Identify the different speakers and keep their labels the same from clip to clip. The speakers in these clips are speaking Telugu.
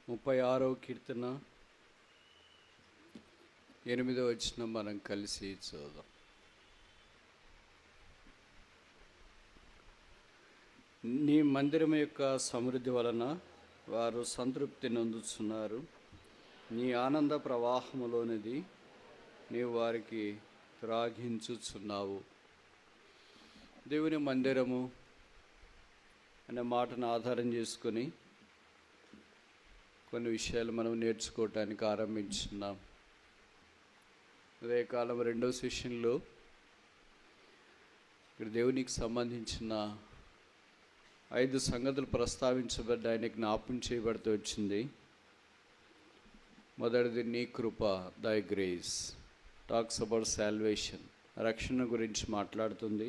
Speaker 1: 36వ కీర్తన 8వ వచనం మనం కలిసి చూద్దాం. నీ మందిరం యొక్క సమృద్ధి వలన వారు సంతృప్తి నొందుతున్నారు. నీ ఆనంద ప్రవాహములోనిది నీవు వారికి త్రాగించుచున్నావు. దేవుని మందిరము అనే మాటను ఆధారం చేసుకొని కొన్ని విషయాలు మనం నేర్చుకోవటానికి ఆరంభించున్నాం. ఉదయకాలం 2వ సెషన్లో ఇక్కడ దేవునికి సంబంధించిన 5 సంగతులు ప్రస్తావించబడ్డాయని జ్ఞాపకం చేయబడుతూ వచ్చింది. మొదటిది నీ కృప, దై గ్రేస్, టాక్స్ అబౌట్ సాల్వేషన్, రక్షణ గురించి మాట్లాడుతుంది.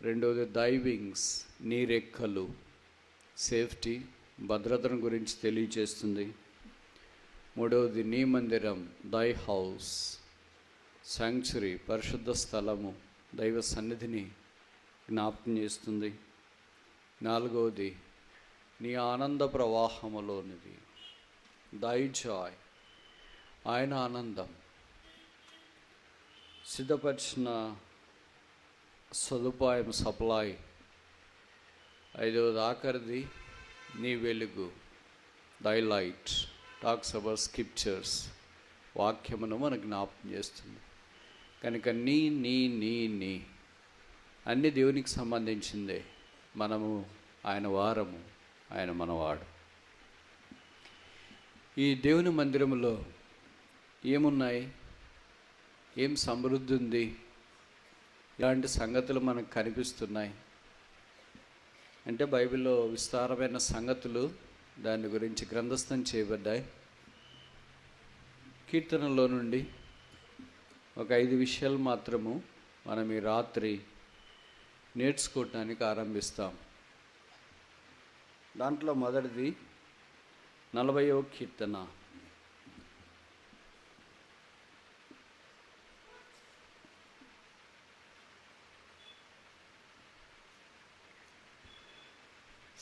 Speaker 1: రెండవది దై వింగ్స్, నీ రెక్కలు, సేఫ్టీ, భద్రతను గురించి తెలియచేస్తుంది. మూడవది నీ మందిరం, దై హౌస్, శాంక్చురీ, పరిశుద్ధ స్థలము, దైవ సన్నిధిని జ్ఞాపకం చేస్తుంది. నాలుగవది నీ ఆనంద ప్రవాహములోనిది, దై జాయ్, ఆయన ఆనందం, సిద్ధపరిచిన సదుపాయం, సప్లై. ఐదవది ఆఖరిది నీ వెలుగు, దై లైట్, టాక్స్ అబౌట్ స్క్రిప్చర్స్, వాక్యమును మనకు జ్ఞాపకం చేస్తుంది. కనుక నీ నీ నీ నీ అన్ని దేవునికి సంబంధించిందే. మనము ఆయన వారము, ఆయన మనవాడు. ఈ దేవుని మందిరములో ఏమున్నాయి, ఏం సమృద్ధి ఉంది, ఇలాంటి సంగతులు మనకు కనిపిస్తున్నాయి అంటే బైబిల్లో విస్తారమైన సంగతులు దాని గురించి గ్రంథస్థం చేయబడ్డాయి. కీర్తనలో నుండి ఒక 5 విషయాలు మాత్రము మనం ఈ రాత్రి నేర్చుకోవటానికి ఆరంభిస్తాం. దాంట్లో మొదటిది 40వ కీర్తన.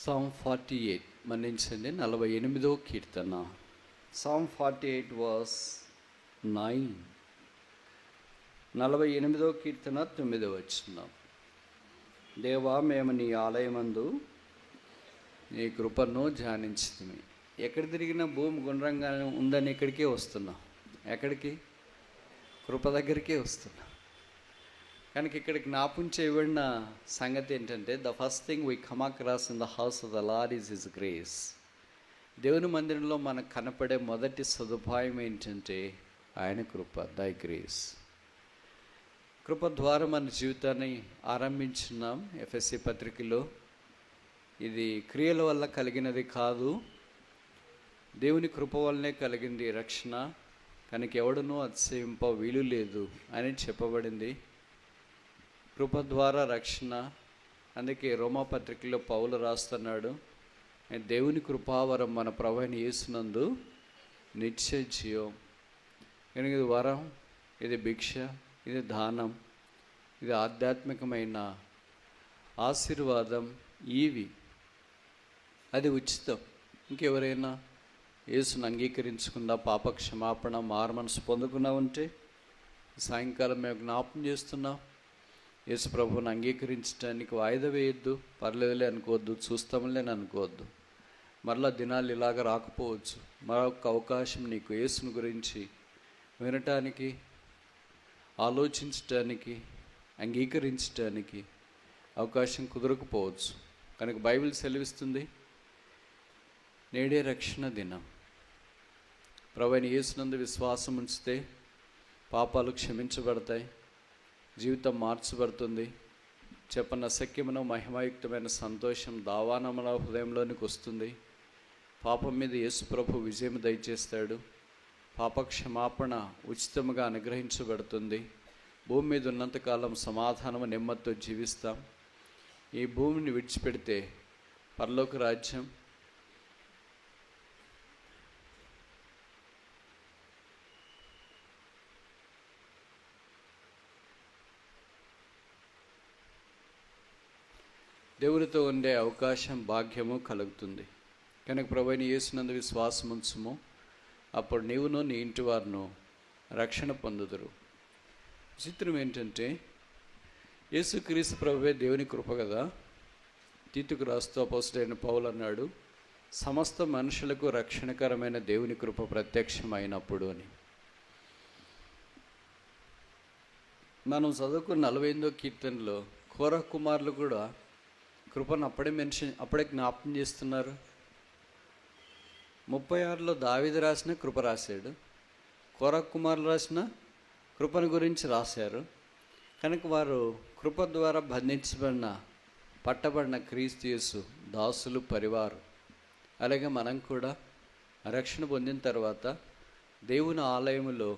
Speaker 1: Psalm 48, మన్నించండి, 48వ కీర్తన. Psalm 48 verse 9. 48వ కీర్తన 9వ వచనం. దేవా, మేము నీ ఆలయమందు నీ కృపను ధ్యానించుతుంది. ఎక్కడ తిరిగినా భూమి గుండ్రంగా ఉందని ఇక్కడికే వస్తున్నాం. ఎక్కడికి? కృప దగ్గరికే వస్తున్నాం. కనుక ఇక్కడ జ్ఞాపకం చేయబడిన సంగతి ఏంటంటే, the first thing we come across in the house of the lord is his grace. దేవుని మందిరంలో మనకు కనపడే మొదటి సదుపాయం ఏంటంటే ఆయన కృప, దై గ్రేస్. కృప ద్వారా మన జీవితాన్ని ఆరంభించున్నాం. ఎఫెసీ పత్రికలో ఇది క్రియల వల్ల కలిగినది కాదు, దేవుని కృప వల్లనే కలిగింది రక్షణ, కనుక ఎవడునూ అతిశయింప వీలు లేదు అని చెప్పబడింది. కృప ద్వారా రక్షణ. అందుకే రోమాపత్రికలో పౌలు రాస్తున్నాడు, దేవుని కృపావరం మన ప్రభువైన యేసునందు నిత్య జీవం. కనుక ఇది వరం, ఇది భిక్ష, ఇది దానం, ఇది ఆధ్యాత్మికమైన ఆశీర్వాదం. ఇవి అది ఉచితం. ఇంకెవరైనా యేసును అంగీకరించుకున్న పాప క్షమాపణ, మారుమనసు పొందుకున్నా ఉంటే సాయంకాలం మేము జ్ఞాపకం చేస్తున్నాం. యేసు ప్రభువుని అంగీకరించడానికి వాయిదా వేయొద్దు, పర్లేదులే అనుకోవద్దు, చూస్తాములే అనుకోవద్దు. మరలా దినాలు ఇలాగ రాకపోవచ్చు. మరొక అవకాశం నీకు యేసుని గురించి వినటానికి, ఆలోచించటానికి, అంగీకరించటానికి అవకాశం కుదరకపోవచ్చు. కనుక బైబిల్ సెలవిస్తుంది, నేడే రక్షణ దినం. ప్రభువైన యేసునందు విశ్వాసం ఉంచితే పాపాలు క్షమించబడతాయి, జీవితం మార్చబడుతుంది. చెప్పన అసఖ్యమైన మహిమాయుక్తమైన సంతోషం దావానముల హృదయంలోనికి వస్తుంది. పాపం మీద యేసు ప్రభు విజయం దయచేస్తాడు. పాప క్షమాపణ ఉచితముగా అనుగ్రహించబడుతుంది. భూమి మీద ఉన్నంతకాలం సమాధానము, నెమ్మదితో జీవిస్తాం. ఈ భూమిని విడిచిపెడితే పరలోక రాజ్యం, దేవుడితో ఉండే అవకాశం, భాగ్యము కలుగుతుంది. కనుక ప్రభువైన యేసునందు విశ్వాసం ఉంచుము, అప్పుడు నీవును నీ ఇంటి వారును రక్షణ పొందుదురు. విచిత్రం ఏంటంటే యేసుక్రీస్తు ప్రభువే దేవుని కృప కదా. తీతుకు రాస్తూ అపోస్తలుడైన పౌలు అన్నాడు, సమస్త మనుషులకు రక్షణకరమైన దేవుని కృప ప్రత్యక్షమైనప్పుడు అని. మనం చదువుకున్న 48వ కీర్తనలో కోరహ కుమారులు కూడా కృపను అప్పుడే జ్ఞాపకం చేస్తున్నారు. 36లో దావీదు రాసిన కృప రాశాడు, కోరహ కుమారులు రాసిన కృపను గురించి రాశారు. కనుక వారు కృప ద్వారా పట్టబడిన క్రీస్తు యేసు దాసులు, పరివారు. అలాగే మనం కూడా రక్షణ పొందిన తర్వాత దేవుని ఆలయములో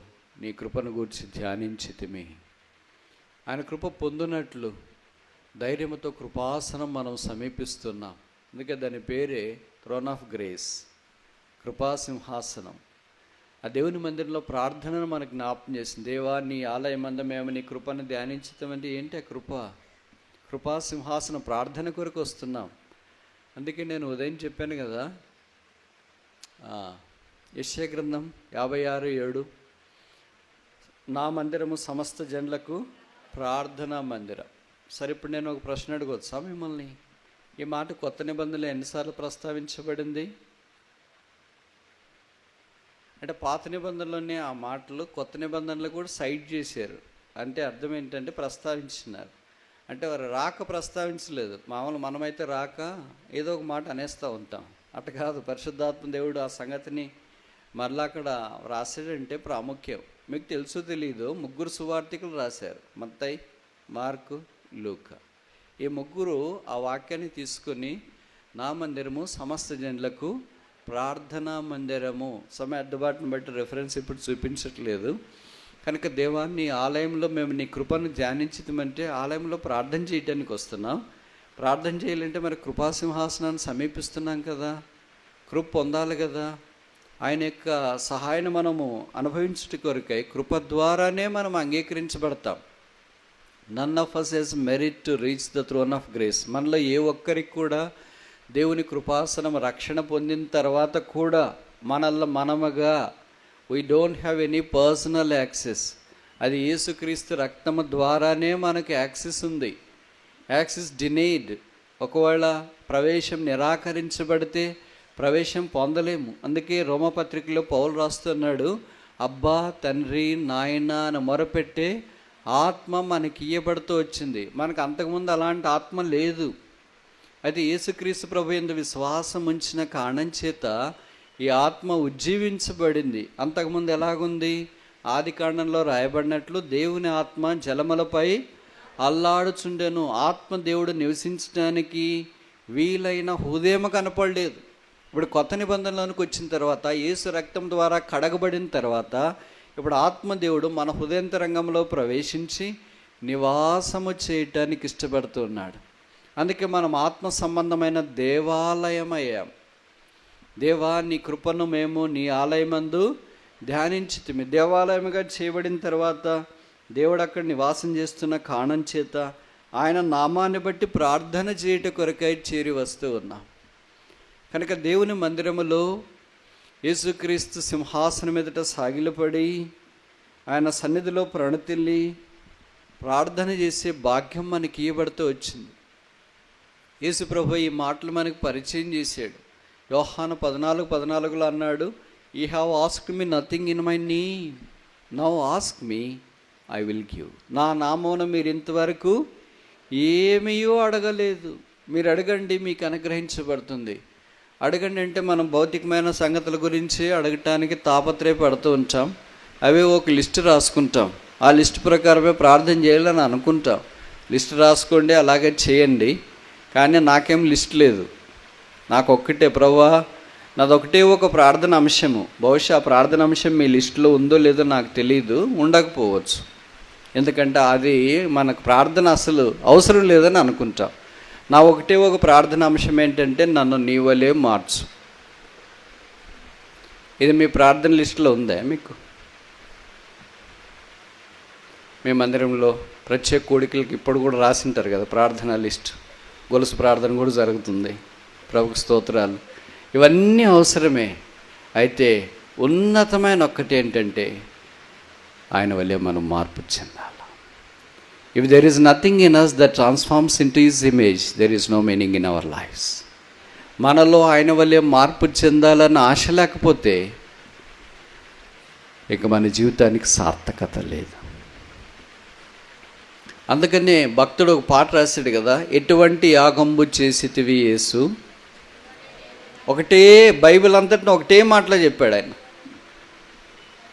Speaker 1: నీ కృపను గూర్చి ధ్యానించితిమి. ఆయన కృప పొందినట్లు ధైర్యంతో కృపాసనం మనం సమీపిస్తున్నాం. అందుకే దాని పేరే థ్రోన్ ఆఫ్ గ్రేస్, కృపాసింహాసనం. ఆ దేవుని మందిరంలో ప్రార్థనను మనకు జ్ఞాపకం చేసింది. దేవా నీ ఆలయమందు మేము నీ కృపను ధ్యానించుతామంటే ఏంటి ఆ కృప? కృపాసింహాసనం ప్రార్థన కొరకు వస్తున్నాం. అందుకే నేను ఉదయం చెప్పాను కదా, యెషయా గ్రంథం 56:7, నా మందిరము సమస్త జనులకు ప్రార్థనా మందిరం. సరే, ఇప్పుడు నేను ఒక ప్రశ్న అడగవచ్చా మిమ్మల్ని? ఈ మాట కొత్త నిబంధనలు ఎన్నిసార్లు ప్రస్తావించబడింది? అంటే పాత నిబంధనలోనే ఆ మాటలు కొత్త నిబంధనలు కూడా సైడ్ చేశారు. అంటే అర్థం ఏంటంటే ప్రస్తావించినారు. అంటే వారు రాక ప్రస్తావించలేదు. మామూలు మనమైతే రాక ఏదో ఒక మాట అనేస్తూ ఉంటాం. అట్ట కాదు, పరిశుద్ధాత్మ దేవుడు ఆ సంగతిని మరలా అక్కడ రాశాడంటే ప్రాముఖ్యం. మీకు తెలుసో తెలీదో 3 సువార్తికులు రాశారు, మత్తయి, మార్కు, లూకా. ఈ 3 ఆ వాక్యాన్ని తీసుకొని నా మందిరము సమస్త జనులకు ప్రార్థనా మందిరము, సమయ అడ్డుబాటును బట్టి రెఫరెన్స్ ఇప్పుడు చూపించట్లేదు. కనుక దేవాన్ని ఆలయంలో మేము నీ కృపను ధ్యానించమంటే ఆలయంలో ప్రార్థన చేయడానికి వస్తున్నాం. ప్రార్థన చేయాలంటే మరి కృపాసింహాసనాన్ని సమీపిస్తున్నాం కదా, కృప పొందాలి కదా. ఆయన యొక్క సహాయాన్ని మనము అనుభవించుట కొరకై కృప ద్వారానే మనం అంగీకరించబడతాం. None of us has merit to reach the throne of grace. మనలో ఏ ఒక్కరికి కూడా దేవుని కృపాసనం రక్షణ పొందిన తర్వాత కూడా మనముగా we don't have any personal access. అది యేసుక్రీస్తు రక్తము ద్వారానే మనకు యాక్సెస్ ఉంది. Access denied. ఒకవేళ ప్రవేశం నిరాకరించబడితే ప్రవేశం పొందలేము. అందుకే రోమపత్రికలో పౌలు రాస్తున్నాడు, అబ్బా తండ్రి నాయన అని మొరపెట్టే ఆత్మ మనకి ఇయ్యబడుతూ వచ్చింది. మనకు అంతకుముందు అలాంటి ఆత్మ లేదు. అయితే యేసుక్రీస్తు ప్రభు యందు విశ్వాసం ఉంచిన కారణం చేత ఈ ఆత్మ ఉజ్జీవించబడింది. అంతకుముందు ఎలాగుంది? ఆది కాండంలో రాయబడినట్లు దేవుని ఆత్మ జలములపై అల్లాడుచుండెను. ఆత్మ దేవుడు నివసించడానికి వీలైన హృదయం కనపడలేదు. ఇప్పుడు కొత్త నిబంధనలోనికి వచ్చిన తర్వాత, యేసు రక్తం ద్వారా కడగబడిన తర్వాత, ఇప్పుడు ఆత్మదేవుడు మన హృదయంతరంగంలో ప్రవేశించి నివాసము చేయటానికి ఇష్టపడుతున్నాడు. అందుకే మనం ఆత్మ సంబంధమైన దేవాలయం అయ్యాం. దేవా నీ కృపను మేము నీ ఆలయమందు ధ్యానించితిమి. దేవాలయముగా చేయబడిన తర్వాత దేవుడు అక్కడ నివాసం చేస్తున్న కారణం చేత ఆయన నామాన్ని బట్టి ప్రార్థన చేయట కొరకై చేరి వస్తూ ఉన్నాం. కనుక దేవుని మందిరములో యేసుక్రీస్తు సింహాసనం ఎదుట సాగిలపడి ఆయన సన్నిధిలో ప్రణతిల్లి ప్రార్థన చేసే భాగ్యం మనకి ఇవ్వబడుతూ వచ్చింది. యేసు ప్రభు ఈ మాటలు మనకు పరిచయం చేశాడు. యోహాను 14:14 అన్నాడు, you have asked me nothing in my name, now ask me I will give. నా నామమున మీరు ఇంతవరకు ఏమీ అడగలేదు, మీరు అడగండి మీకు అనుగ్రహించబడుతుంది. అడగండి అంటే మనం భౌతికమైన సంగతుల గురించి అడగటానికి తాపత్రయపడుతూ ఉంటాం. అవే ఒక లిస్ట్ రాసుకుంటాం. ఆ లిస్ట్ ప్రకారమే ప్రార్థన చేయాలని అనుకుంటాం. లిస్ట్ రాసుకోండి, అలాగే చేయండి. కానీ నాకేం లిస్ట్ లేదు. నాకు ఒక్కటే, ప్రభువా నాదొకటే ఒక ప్రార్థన అంశము. బహుశా ఆ ప్రార్థన అంశం మీ లిస్టులో ఉందో లేదో నాకు తెలియదు, ఉండకపోవచ్చు. ఎందుకంటే అది మనకు ప్రార్థన అసలు అవసరం లేదని అనుకుంటాం. నా ఒకటే ఒక ప్రార్థన అంశం ఏంటంటే, నన్ను నీ వలే మార్చు. ఇది మీ ప్రార్థన లిస్టులో ఉందా మీకు? మీ మందిరంలో ప్రత్యేక కోడికలకి ఇప్పుడు కూడా రాసింటారు కదా ప్రార్థనా లిస్ట్. గొలుసు ప్రార్థన కూడా జరుగుతుంది. ప్రభుకు స్తోత్రాలు. ఇవన్నీ అవసరమే. అయితే ఉన్నతమైన ఒక్కటి ఏంటంటే ఆయన వల్లే మనం మార్పు చెందాలి. If there is nothing in us that transforms into his image, there is no meaning in our lives. మనలో ఆయన వల్లే మార్పు చెందాలన్న ఆశ లేకపోతే ఇక మన జీవితానికి సార్థకత లేదు. అందుకనే భక్తుడు ఒక పాట రాశాడు కదా, ఎటువంటి యాగంబు చేసితివి యేసు. ఒకటే బైబిల్ అంతటిని ఒకటే మాటలో చెప్పాడు ఆయన.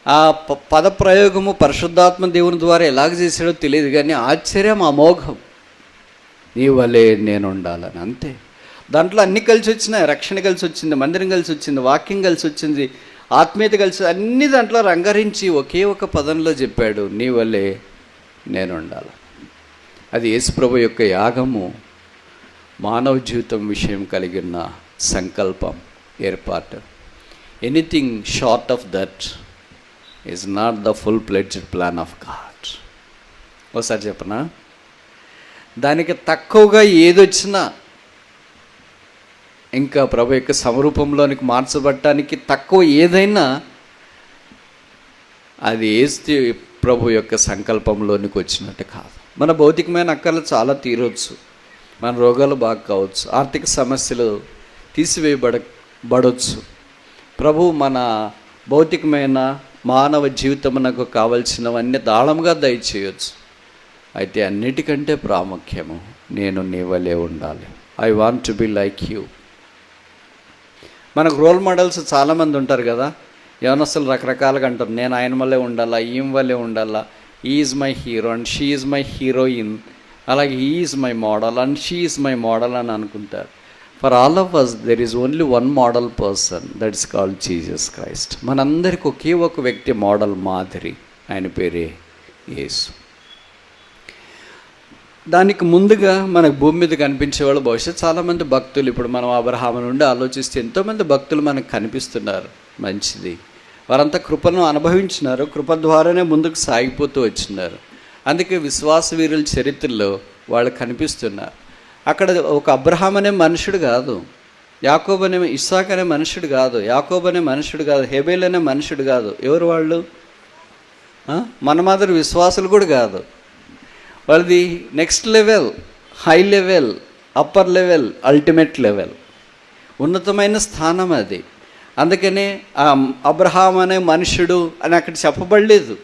Speaker 1: ఆ పద ప్రయోగము పరిశుద్ధాత్మ దేవుని ద్వారా ఎలాగ చేశాడో తెలియదు, కానీ ఆశ్చర్యం అమోఘం. నీ వలే నేను ఉండాలని, అంతే. దాంట్లో అన్నీ కలిసి వచ్చినాయి. రక్షణ కలిసి వచ్చింది, మందిరం కలిసి వచ్చింది, వాక్యం కలిసి వచ్చింది, ఆత్మీయత కలిసి, అన్ని దాంట్లో రంగరించి ఒకే ఒక పదంలో చెప్పాడు, నీ వలే నేను ఉండాలి. అది యేసుప్రభు యొక్క యాగము, మానవ జీవితం విషయం కలిగిన సంకల్పం, ఏర్పాటు. Anything short of that is not the full pledged plan of God. ఒకసారి చెప్పనా, దానికి తక్కువగా ఏదొచ్చినా, ఇంకా ప్రభు యొక్క సమరూపంలోనికి మార్చబడటానికి తక్కువ ఏదైనా అది యేసు ప్రభు యొక్క సంకల్పంలోనికి వచ్చినట్టు కాదు. మన భౌతికమైన అక్కర్లు చాలా తీరవచ్చు, మన రోగాలు బాగా కావచ్చు, ఆర్థిక సమస్యలు తీసివేయబడవచ్చు. ప్రభు మన భౌతికమైన మానవ జీవితమునకు కావలసినవన్నీ దాళముగా దయచేయవచ్చు. అయితే అన్నిటికంటే ప్రాముఖ్యము, నేను నీ వలే ఉండాలి. I want to be like you. మనకు రోల్ మోడల్స్ చాలామంది ఉంటారు కదా, యవనస్తులు రకరకాలుగా అంటారు, నేను ఆయన వల్లే ఉండాలా, ఈమె వల్లే ఉండాలా, ఈ is my hero and she is my heroine, అలాగే he is my model and she is my model అని అనుకుంటారు. For all of us there is only one model person, that is called Jesus Christ. మనందరికి ఒకే ఒక వ్యక్తి మోడల్, మాదిరి, ఆయన పేరే యేసు. దానికి ముందుగా మనకు భూమి మీద కనిపించేవాళ్ళు బహుశా చాలామంది భక్తులు. ఇప్పుడు మనం అబ్రహాము నుండి ఆలోచిస్తే ఎంతోమంది భక్తులు మనకు కనిపిస్తున్నారు. మంచిది, వారంతా కృపను అనుభవించినారు, కృప ద్వారానే ముందుకు సాగిపోతూ వచ్చినారు. అందుకే విశ్వాస వీరుల చరిత్రలో వాళ్ళు కనిపిస్తున్నారు. అక్కడ ఒక అబ్రహాం అనే మనుషుడు కాదు, యాకోబు అనే, ఇస్సాక్ అనే మనుషుడు కాదు, యాకోబు అనే మనుషుడు కాదు, హెబేల్ అనే మనుషుడు కాదు. ఎవరు వాళ్ళు? మన మాదిరి విశ్వాసులు కూడా కాదు. వాళ్ళది next level, high level, upper level, ultimate level, ఉన్నతమైన స్థానం అది. అందుకనే అబ్రహాం అనే మనుషుడు అని అక్కడ చెప్పబడలేదు.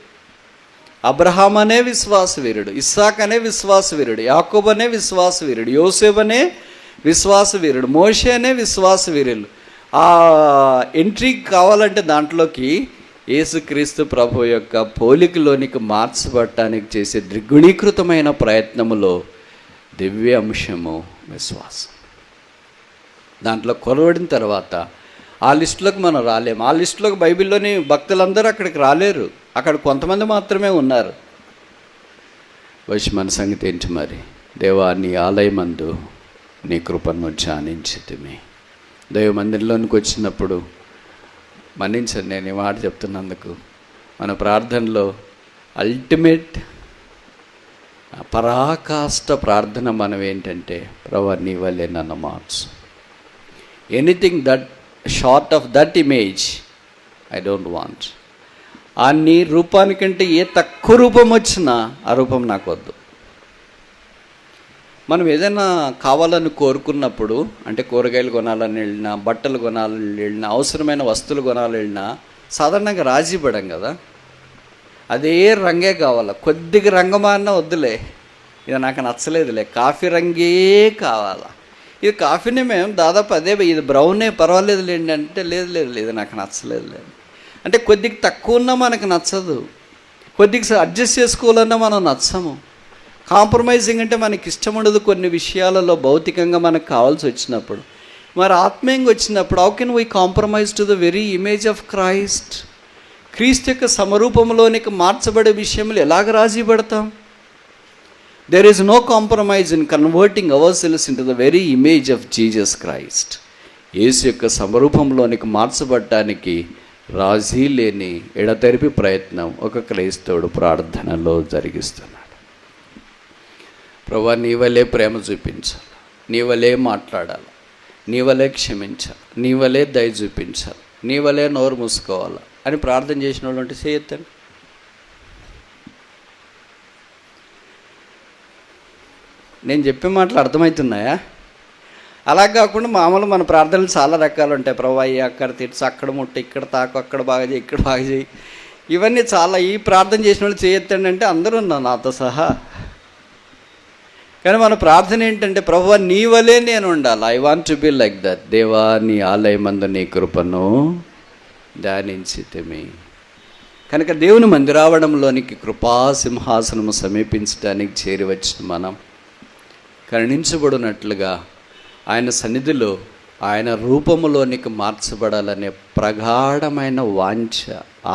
Speaker 1: అబ్రహాం అనే విశ్వాసవీరుడు, ఇస్సాక్ అనే విశ్వాసవీరుడు, యాకోబు అనే విశ్వాసవీరుడు, యోసేపు అనే విశ్వాసవీరుడు, మోషే అనే విశ్వాసవీరులు. ఆ ఎంట్రీ కావాలంటే దాంట్లోకి యేసుక్రీస్తు ప్రభు యొక్క పోలికలోనికి మార్చబడటానికి చేసే ద్విగుణీకృతమైన ప్రయత్నములో దివ్య అంశము విశ్వాసం. దాంట్లో కొలవడిన తర్వాత ఆ లిస్టులోకి మనం రాలేము. ఆ లిస్టులోకి బైబిల్లోని భక్తులందరూ అక్కడికి రాలేరు, అక్కడ కొంతమంది మాత్రమే ఉన్నారు. వచ్చి మన సంగతి ఏంటి మరి? దేవా, నీ ఆలయమందు నీ కృపను ధ్యానించితిమి. దైవ మందిరంలోనికి వచ్చినప్పుడు మన్నించండి నేను ఈ మాట చెప్తున్నందుకు. మన ప్రార్థనలో అల్టిమేట్ పరాకాష్ట ప్రార్థన మనం ఏంటంటే, ప్రభువా నీ వల్లే నన్ను మార్చు. Anything that short of that image I don't want. ఆ నీ రూపానికంటే ఏ తక్కువ రూపం వచ్చినా ఆ రూపం నాకు వద్దు. మనం ఏదైనా కావాలని కోరుకున్నప్పుడు, అంటే కూరగాయలు కొనాలని వెళ్ళినా, బట్టలు కొనాలని వెళ్ళినా, అవసరమైన వస్తువులు కొనాలని వెళ్ళినా సాధారణంగా రాజీ పడం కదా. అదే రంగే కావాలా, కొద్దిగా రంగమాన్న వద్దులే, ఇది నాకు నచ్చలేదులే, కాఫీ రంగే కావాలా. ఇది కాఫీనే మేము దాదాపు అదే, ఇది బ్రౌనే పర్వాలేదులేండి అంటే, లేదు లేదు లేదు నాకు నచ్చలేదులేండి అంటే, కొద్దిగా తక్కువ ఉన్నా మనకు నచ్చదు, కొద్దిగా అడ్జస్ట్ చేసుకోవాలన్నా మనం నచ్చము. కాంప్రమైజింగ్ అంటే మనకి ఇష్టం ఉండదు కొన్ని విషయాలలో, భౌతికంగా మనకు కావాల్సి వచ్చినప్పుడు. మరి ఆత్మీయంగా వచ్చినప్పుడు how can we compromise to the very image of Christ? క్రీస్తు యొక్క సమరూపంలోనికి మార్చబడే విషయంలో ఎలాగ రాజీ పడతాం? There is no compromise in converting our selves into the very image of Jesus Christ. యేసు యొక్క సమరూపంలోనికి మార్చబడటానికి రాజీ లేని ఎడతెరిపి ప్రయత్నం ఒక క్రైస్తవుడు ప్రార్థనలో జరిగిస్తున్నాడు. ప్రభువా నీ వలే ప్రేమ చూపించాలి, నీ వలే మాట్లాడాలి, నీ వలే క్షమించాలి, నీ వలే దయ చూపించాలి, నీ వలే నోరు మూసుకోవాలి అని ప్రార్థన చేసిన వాళ్ళు ఉంటే చేయొద్దండి. నేను చెప్పే మాటలు అర్థమవుతున్నాయా? అలా కాకుండా మామూలు మన ప్రార్థనలు చాలా రకాలు ఉంటాయి. ప్రభు అయ్యి అక్కడ తిట్స్, అక్కడ ముట్ట, ఇక్కడ తాకు, అక్కడ బాగా చేయి, ఇక్కడ బాగా చేయి, ఇవన్నీ చాలా. ఈ ప్రార్థన చేసిన వాళ్ళు చేయొద్దండి అంటే అందరూ ఉన్నారు నాతో సహా. కానీ మన ప్రార్థన ఏంటంటే, ప్రభువా నీ వలే నేను ఉండాలి, I want to be like that. దేవా నీ ఆలయమందు నీ కృపను ధ్యానించితిమి. కనుక దేవుని మందిరావడంలోనికి కృపా సింహాసనము సమీపించడానికి చేరి వచ్చిన మనం కరుణించబడినట్లుగా ఆయన సన్నిధిలో ఆయన రూపములోనికి మార్చబడాలనే ప్రగాఢమైన వాంఛ,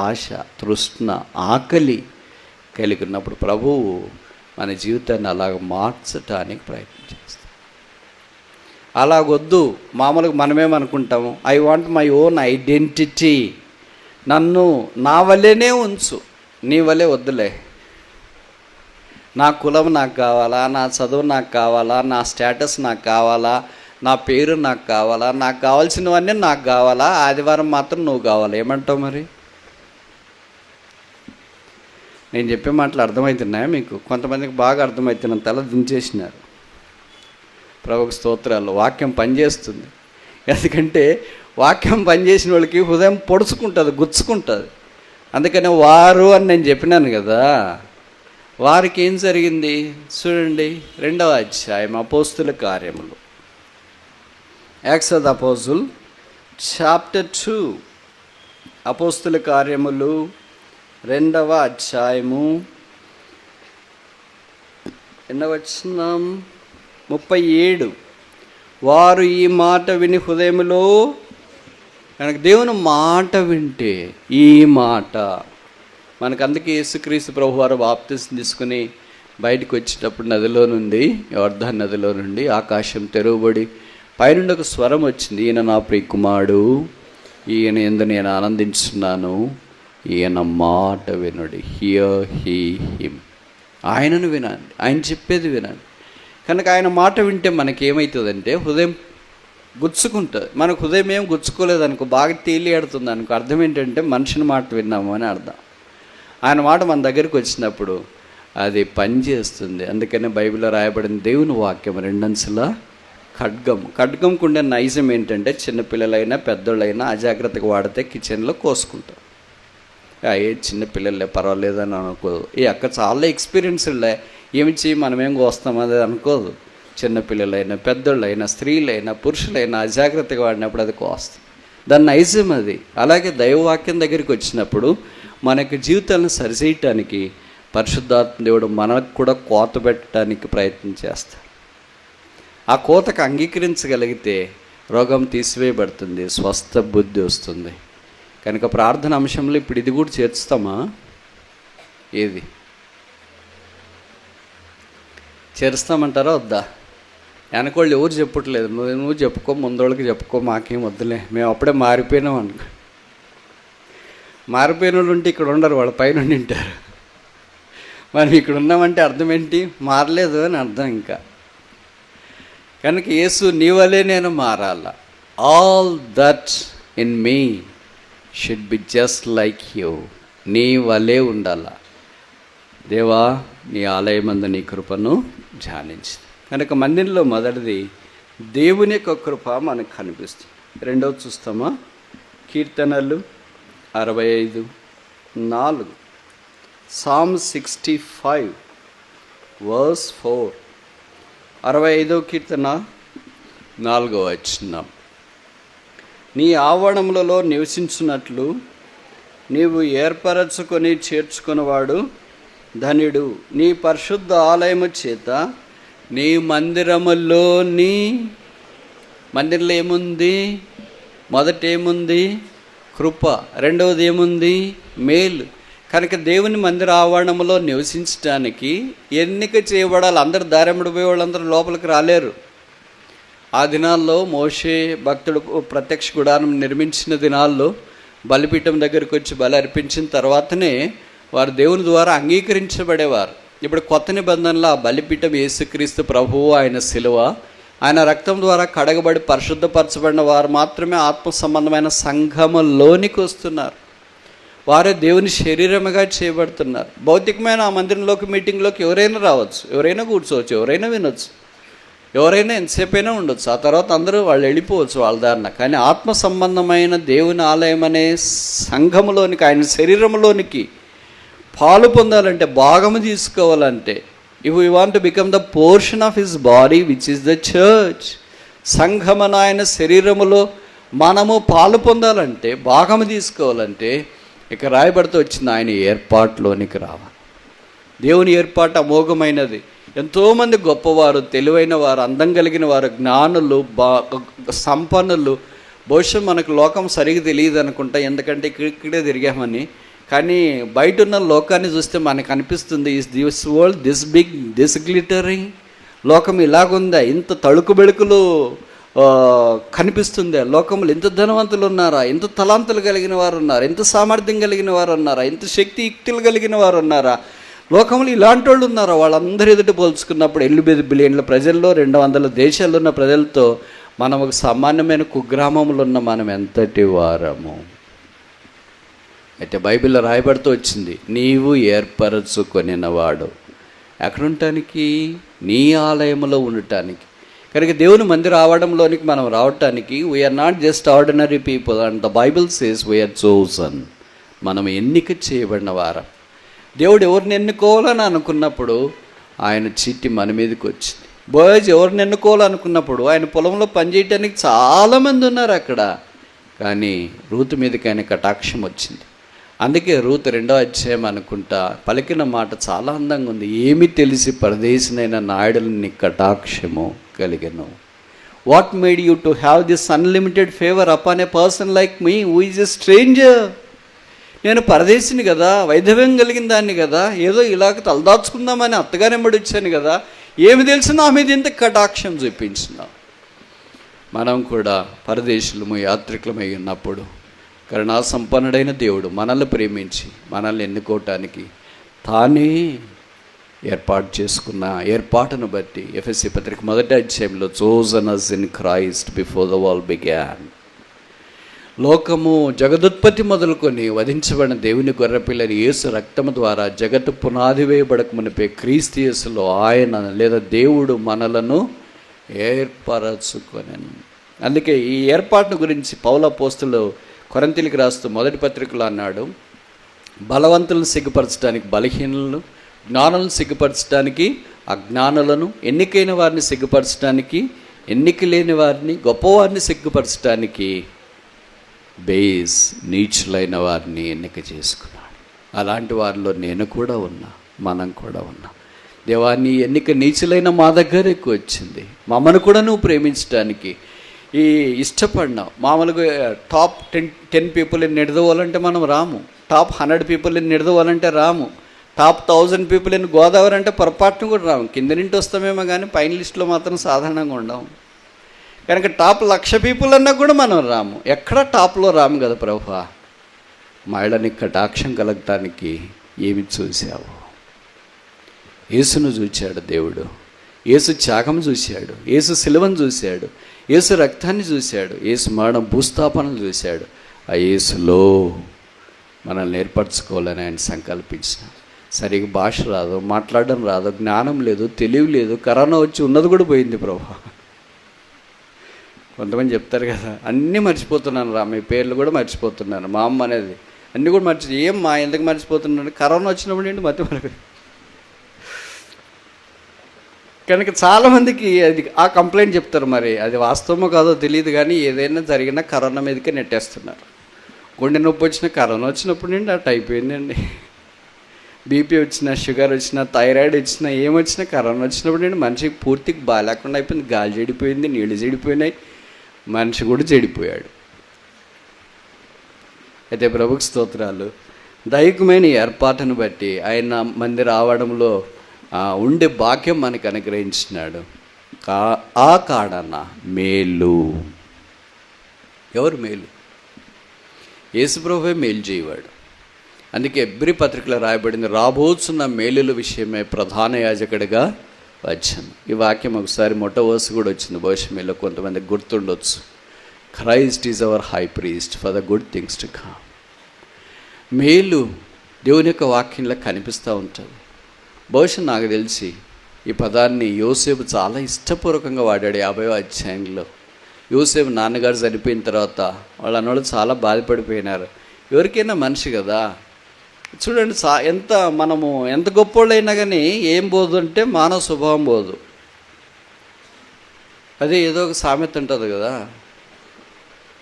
Speaker 1: ఆశ, తృష్ణ, ఆకలి కలిగి ఉన్నప్పుడు ప్రభువు మన జీవితాన్ని అలాగ మార్చడానికి ప్రయత్నం చేస్తాం. అలాగొద్దు, మామూలుగా మనమేమనుకుంటాము, I want my own identity, నన్ను నా వల్లేనే ఉంచు, నీ వల్లే వద్దులే, నా కులం నాకు కావాలా, నా చదువు నాకు కావాలా, నా స్టేటస్ నాకు కావాలా, నా పేరు నాకు కావాలా, నాకు కావాల్సినవన్నీ నాకు కావాలా, ఆదివారం మాత్రం నువ్వు కావాలి. ఏమంటావు మరి? నేను చెప్పే మాటలు అర్థమవుతున్నాయా మీకు? కొంతమందికి బాగా అర్థమవుతున్నాను, తల దించేసినారు. ప్రభువుకు స్తోత్రాలు. వాక్యం పనిచేస్తుంది. ఎందుకంటే వాక్యం పనిచేసిన వాళ్ళకి హృదయం పొడుచుకుంటుంది, గుచ్చుకుంటుంది. అందుకని వారు అని నేను చెప్పినాను కదా. వారికి ఏం జరిగింది చూడండి, 2వ అధ్యాయం అపోస్తుల కార్యములు, యాక్ట్స్ ఆఫ్ ది అపోజిల్ చాప్టర్ 2, అపోస్తుల కార్యములు 2వ అధ్యాయము 37. వారు ఈ మాట విని హృదయములో, కనుక దేవుని మాట వింటే ఈ మాట మనకు, అందుకే యేసుక్రీస్తు ప్రభువారు బాప్తిసం తీసుకుని బయటకు వచ్చేటప్పుడు నదిలో నుండి, యోర్దాను నదిలో నుండి ఆకాశం తెరవబడి పైనుండి ఒక స్వరం వచ్చింది, ఈయన నా ప్రియకుమారుడు, ఈయన యందు నేను ఆనందించున్నాను, ఈయన మాట వినుడి. Hear he him. ఆయనను వినండి, ఆయన చెప్పేది వినండి. కనుక ఆయన మాట వింటే మనకేమవుతుందంటే హృదయం గుచ్చుకుంటుంది. మనకు హృదయం ఏం గుచ్చుకోలేదు అనుకో, బాగా తేలియాడుతుంది అనుకో, అర్థం ఏంటంటే మనిషిని మాట విన్నాము అని అర్థం. ఆయన మాట మన దగ్గరికి వచ్చినప్పుడు అది పనిచేస్తుంది. అందుకనే బైబిల్లో రాయబడిన దేవుని వాక్యం 2 అంచుల ఖడ్గం. ఖడ్గంకు ఉండే నైజం ఏంటంటే చిన్నపిల్లలైనా పెద్దోళ్ళైనా అజాగ్రత్తగా వాడితే కిచెన్లో కోసుకుంటారు. ఏ చిన్నపిల్లలే పర్వాలేదని అనుకోదు. ఈ అక్క చాలా ఎక్స్పీరియన్స్లే, ఏమి చేయి మనమేం కోస్తామది అనుకోదు. చిన్నపిల్లలైనా పెద్దోళ్ళైనా స్త్రీలైనా పురుషులైనా అజాగ్రత్తగా వాడినప్పుడు అది కోస్తాం. దాని నైజం అది. అలాగే దైవవాక్యం దగ్గరికి వచ్చినప్పుడు మనకి జీవితాలను సరిచేయటానికి పరిశుద్ధాత్మ దేవుడు మనకు కూడా కోత పెట్టడానికి ప్రయత్నం చేస్తాడు. ఆ కోతకు అంగీకరించగలిగితే రోగం తీసివేయబడుతుంది, స్వస్థ బుద్ధి వస్తుంది. కనుక ప్రార్థన అంశంలో ఇప్పుడు ఇది కూడా చేర్చుతామా? ఏది చేరుస్తామంటారా వద్దా? వెనకోళ్ళు ఎవరు చెప్పట్లేదు, నువ్వు చెప్పుకో, ముందోళ్ళకి చెప్పుకో, మాకేం వద్దులే, మేము అప్పుడే మారిపోయినాం అనుకో. మారిపోయిన వాళ్ళు ఉంటే ఇక్కడ ఉండరు, వాళ్ళ పైన ఉంటారు. మనం ఇక్కడ ఉన్నామంటే అర్థం ఏంటి? మారలేదు అని అర్థం. ఇంకా కనుక యేసు నీ వలే నేను మారాల, all that in me should be just like you, నీ వలే ఉండాల. దేవా నీ ఆలయమందు నీ కృపను ధ్యానించి. కనుక మందిరంలో మొదటిది దేవుని యొక్క కృప మనకు కనిపిస్తుంది. 2వది చూస్తామా? కీర్తనలు 65:4, Psalm 65 verse 4. 65వ కీర్తన 4వ వచనం. నీ ఆవరణములలో నివసించున్నట్లు నీవు ఏర్పరచుకొని చేర్చుకున్నవాడు ధన్యుడు. నీ పరిశుద్ధ ఆలయము చేత నీ మందిరములో, నీ మందిరంలో ఏముంది? మొదట ఏముంది? కృప. 2వది ఏముంది? మేలు. కనుక దేవుని మందిర ఆవరణములో నివసించడానికి ఎన్నిక చేయబడాలి. అందరు దారెమ్మడి పోయే వాళ్ళందరూ లోపలికి రాలేరు. ఆ దినాల్లో మోషే భక్తుడు ప్రత్యక్ష గుడారం నిర్మించిన దినాల్లో బలిపీఠం దగ్గరికి వచ్చి బలి అర్పించిన తర్వాతనే వారు దేవుని ద్వారా అంగీకరించబడేవారు. ఇప్పుడు కొత్త నిబంధనలో ఆ బలిపీఠం యేసుక్రీస్తు ప్రభువు, ఆయన శిలువ, ఆయన రక్తం ద్వారా కడగబడి పరిశుద్ధపరచబడిన వారు మాత్రమే ఆత్మ సంబంధమైన సంఘములోనికి వస్తున్నారు. వారే దేవుని శరీరముగా చేయబడుతున్నారు. భౌతికమైన ఆ మందిరంలోకి, మీటింగ్లోకి ఎవరైనా రావచ్చు, ఎవరైనా కూర్చోవచ్చు, ఎవరైనా వినొచ్చు, ఎవరైనా ఎంతసేపు అయినా ఉండొచ్చు. ఆ తర్వాత అందరూ వాళ్ళు వెళ్ళిపోవచ్చు వాళ్ళ దారిన. కానీ ఆత్మ సంబంధమైన దేవుని ఆలయం అనే సంఘములోనికి, ఆయన శరీరంలోనికి పాలు పొందాలంటే, భాగము తీసుకోవాలంటే, if you want to become the portion of his body which is the church, సంఘమన ఆయన శరీరములో మనము పాలు పొందాలంటే, భాగము తీసుకోవాలంటే, ఇక రాయబడుతూ వచ్చింది ఆయన ఏర్పాటులోనికి రావాలి. దేవుని ఏర్పాటు అమోఘమైనది. ఎంతోమంది గొప్పవారు, తెలివైన వారు, అందం కలిగిన వారు, జ్ఞానులు, సంపన్నులు, బహుశా మనకు లోకం సరిగ్గా తెలియదు అనుకుంటా, ఎందుకంటే ఇక్కడే తిరిగామని. కానీ బయట ఉన్న లోకాన్ని చూస్తే మనకు అనిపిస్తుంది, is this world this big, this glittering? లోకం ఇలాగుందా? ఇంత తళుకు బెళుకులు కనిపిస్తుందా? లోకంలో ఇంత ధనవంతులు ఉన్నారా? ఇంత తలాంతులు కలిగిన వారు ఉన్నారా? ఇంత సామర్థ్యం కలిగిన వారు ఉన్నారా? ఇంత శక్తి యుక్తులు కలిగిన వారు ఉన్నారా? లోకంలో ఇలాంటి వాళ్ళు ఉన్నారా? వాళ్ళందరూ ఎదుటి పోల్చుకున్నప్పుడు 8 బిలియన్ల ప్రజల్లో, 200 దేశాల్లో ఉన్న ప్రజలతో మనం ఒక సామాన్యమైన కుగ్రామంలో ఉన్న మనం ఎంతటి వారము? అయితే బైబిల్లో రాయబడుతూ వచ్చింది, నీవు ఏర్పరచుకొనినవాడు ఎక్కడుంటానికి? నీ ఆలయంలో ఉండటానికి. కనుక దేవుని మందిరం రావడంలోనికి మనం రావటానికి we are not just ordinary people, and the Bible says we are chosen. మనం ఎన్నిక చేయబడిన వారం. దేవుడు ఎవరిని ఎన్నుకోవాలని అనుకున్నప్పుడు ఆయన చీటి మన మీదకి వచ్చింది. బాయ్స్ ఎవరిని ఎన్నుకోవాలనుకున్నప్పుడు ఆయన పొలంలో పనిచేయటానికి చాలామంది ఉన్నారు అక్కడ, కానీ రూతు మీదకి ఆయన కటాక్షం వచ్చింది. అందుకే రూతు 2వ అధ్యాయం అనుకుంటా పలికిన మాట చాలా అందంగా ఉంది. ఏమి తెలిసి పరదేశినైన నాయుడుని కటాక్షము కలిగను. What made you to have this unlimited favour upon a person like me who is a stranger? నేను పరదేశిని కదా, వైధవ్యం కలిగిన దాన్ని కదా, ఏదో ఇలాగ తలదాచుకుందామని అత్తగారెంబడి వచ్చాను కదా, ఏమి తెలిసి నా మీద ఇంత కటాక్షం చూపించిన. మనం కూడా పరదేశులము, యాత్రికులమై ఉన్నప్పుడు కరుణా సంపన్నుడైన దేవుడు మనల్ని ప్రేమించి మనల్ని ఎన్నుకోవటానికి తానే ఏర్పాటు చేసుకున్న ఏర్పాటును బట్టి ఎఫెసీ పత్రిక 1వ అధ్యాయంలో chosen us in Christ before the world began. లోకము జగదుత్పత్తి మొదలుకొని వధించబడిన దేవుని గొర్రెపిల్లని యేసు రక్తము ద్వారా జగత్తు పునాది వేయబడక మునిపే క్రీస్తు యేసులో ఆయన లేదా దేవుడు మనలను ఏర్పరచుకొనెను. అందుకే ఈ ఏర్పాటును గురించి పౌలు అపోస్తలుడు కొరింథీయులకు రాస్తూ 1వ పత్రికలో అన్నాడు, బలవంతులను సిగ్గుపరచడానికి బలహీనులను, జ్ఞానులను సిగ్గుపరచడానికి అజ్ఞానులను, ఎన్నికైన వారిని సిగ్గుపరచడానికి ఎన్నిక లేని వారిని, గొప్పవారిని సిగ్గుపరచడానికి నీచులైన వారిని ఎన్నిక చేసుకున్నాడు. అలాంటి వారిలో నేను కూడా ఉన్నా, మనం కూడా ఉన్నాం. దేవాన్ని ఎన్నిక నీచులైన మా దగ్గరకు వచ్చింది. మమ్మను కూడా నువ్వు ప్రేమించడానికి ఈ ఇష్టపడినావు. మామూలుగా టాప్ 10 పీపుల్ని నిడదవాలంటే మనం రాము, టాప్ 100 పీపుల్ని నిడదవాలంటే రాము, టాప్ 1000 పీపుల్ని గోదావరి అంటే పొరపాటును కూడా రాము. కింద నుండి వస్తామేమో కానీ పైన లిస్టులో మాత్రం సాధారణంగా ఉండము. కనుక టాప్ 1,00,000 పీపుల్ అన్నా కూడా మనం రాము. ఎక్కడ టాప్లో రాము కదా ప్రభువా. మహిళని కటాక్షం కలగటానికి ఏమి చూశావు? యేసును చూశాడు దేవుడు. యేసు త్యాగం చూశాడు, యేసు సిలువను చూశాడు, యేసు రక్తాన్ని చూశాడు, యేసు మరణం భూస్థాపనలు చూశాడు. ఆ యేసులో మనల్ని ఏర్పరచుకోవాలని ఆయన సంకల్పించిన. సరిగ్గా భాష రాదు, మాట్లాడడం రాదు, జ్ఞానం లేదు, తెలివి లేదు, కరోనా వచ్చి ఉన్నది కూడా పోయింది ప్రభా. కొంతమంది చెప్తారు కదా, అన్నీ మర్చిపోతున్నాను రా, మీ పేర్లు కూడా మర్చిపోతున్నాను, మా అమ్మ అనేది అన్నీ కూడా ఏం మా ఎందుకు మర్చిపోతున్నాను? కరోనా వచ్చినప్పుడు ఏంటి మర్చిపోయి. కనుక చాలామందికి అది ఆ కంప్లైంట్ చెప్తారు. మరి అది వాస్తవమో కాదో తెలియదు, కానీ ఏదైనా జరిగినా కరోనా మీదకే నెట్టేస్తున్నారు. గుండె నొప్పి వచ్చినా కరోనా వచ్చినప్పుడు నుండి అటు అయిపోయిందండి. బీపీ వచ్చినా, షుగర్ వచ్చినా, థైరాయిడ్ వచ్చినా, ఏమొచ్చినా కరోనా వచ్చినప్పుడు నుండి మనిషికి పూర్తిగా బాగాలేకుండా అయిపోయింది. గాలి చెడిపోయింది, నీళ్ళు చెడిపోయినాయి, మనిషి కూడా చెడిపోయాడు. అయితే ప్రభుకి స్తోత్రాలు. దైవికమైన ఏర్పాటును బట్టి ఆయన మంది రావడంలో ఉండే భాగ్యం మనకు అనుగ్రహించినాడు. ఆ కాడన మేలు. ఎవరు మేలు? యేసుప్రభువే మేలు చేయవాడు. అందుకే ఎబ్రీ పత్రికలో రాయబడింది, రాబోతున్న మేలుల విషయమే ప్రధాన యాజకుడిగా వచ్చాను. ఈ వాక్యం ఒకసారి మొట్టవలసి కూడా వచ్చింది, బహుశా మీలో కొంతమందికి గుర్తుండొచ్చు. Christ is our high priest for the good things to come. మేలు దేవుని యొక్క వాక్యంలో కనిపిస్తూ ఉంటుంది. బహుశా నాకు తెలిసి ఈ పదాన్ని యోసేపు చాలా ఇష్టపూర్వకంగా వాడాడు 50వ అధ్యాయంలో. యోసేపు నాన్నగారు చనిపోయిన తర్వాత వాళ్ళ అన్నోళ్ళు చాలా బాధపడిపోయినారు. ఎవరికైనా మనిషి కదా, చూడండి మనము ఎంత గొప్పోళ్ళైనా కానీ ఏం పోదు అంటే మానవ స్వభావం పోదు. అదే ఏదో ఒక సామెత ఉంటుంది కదా,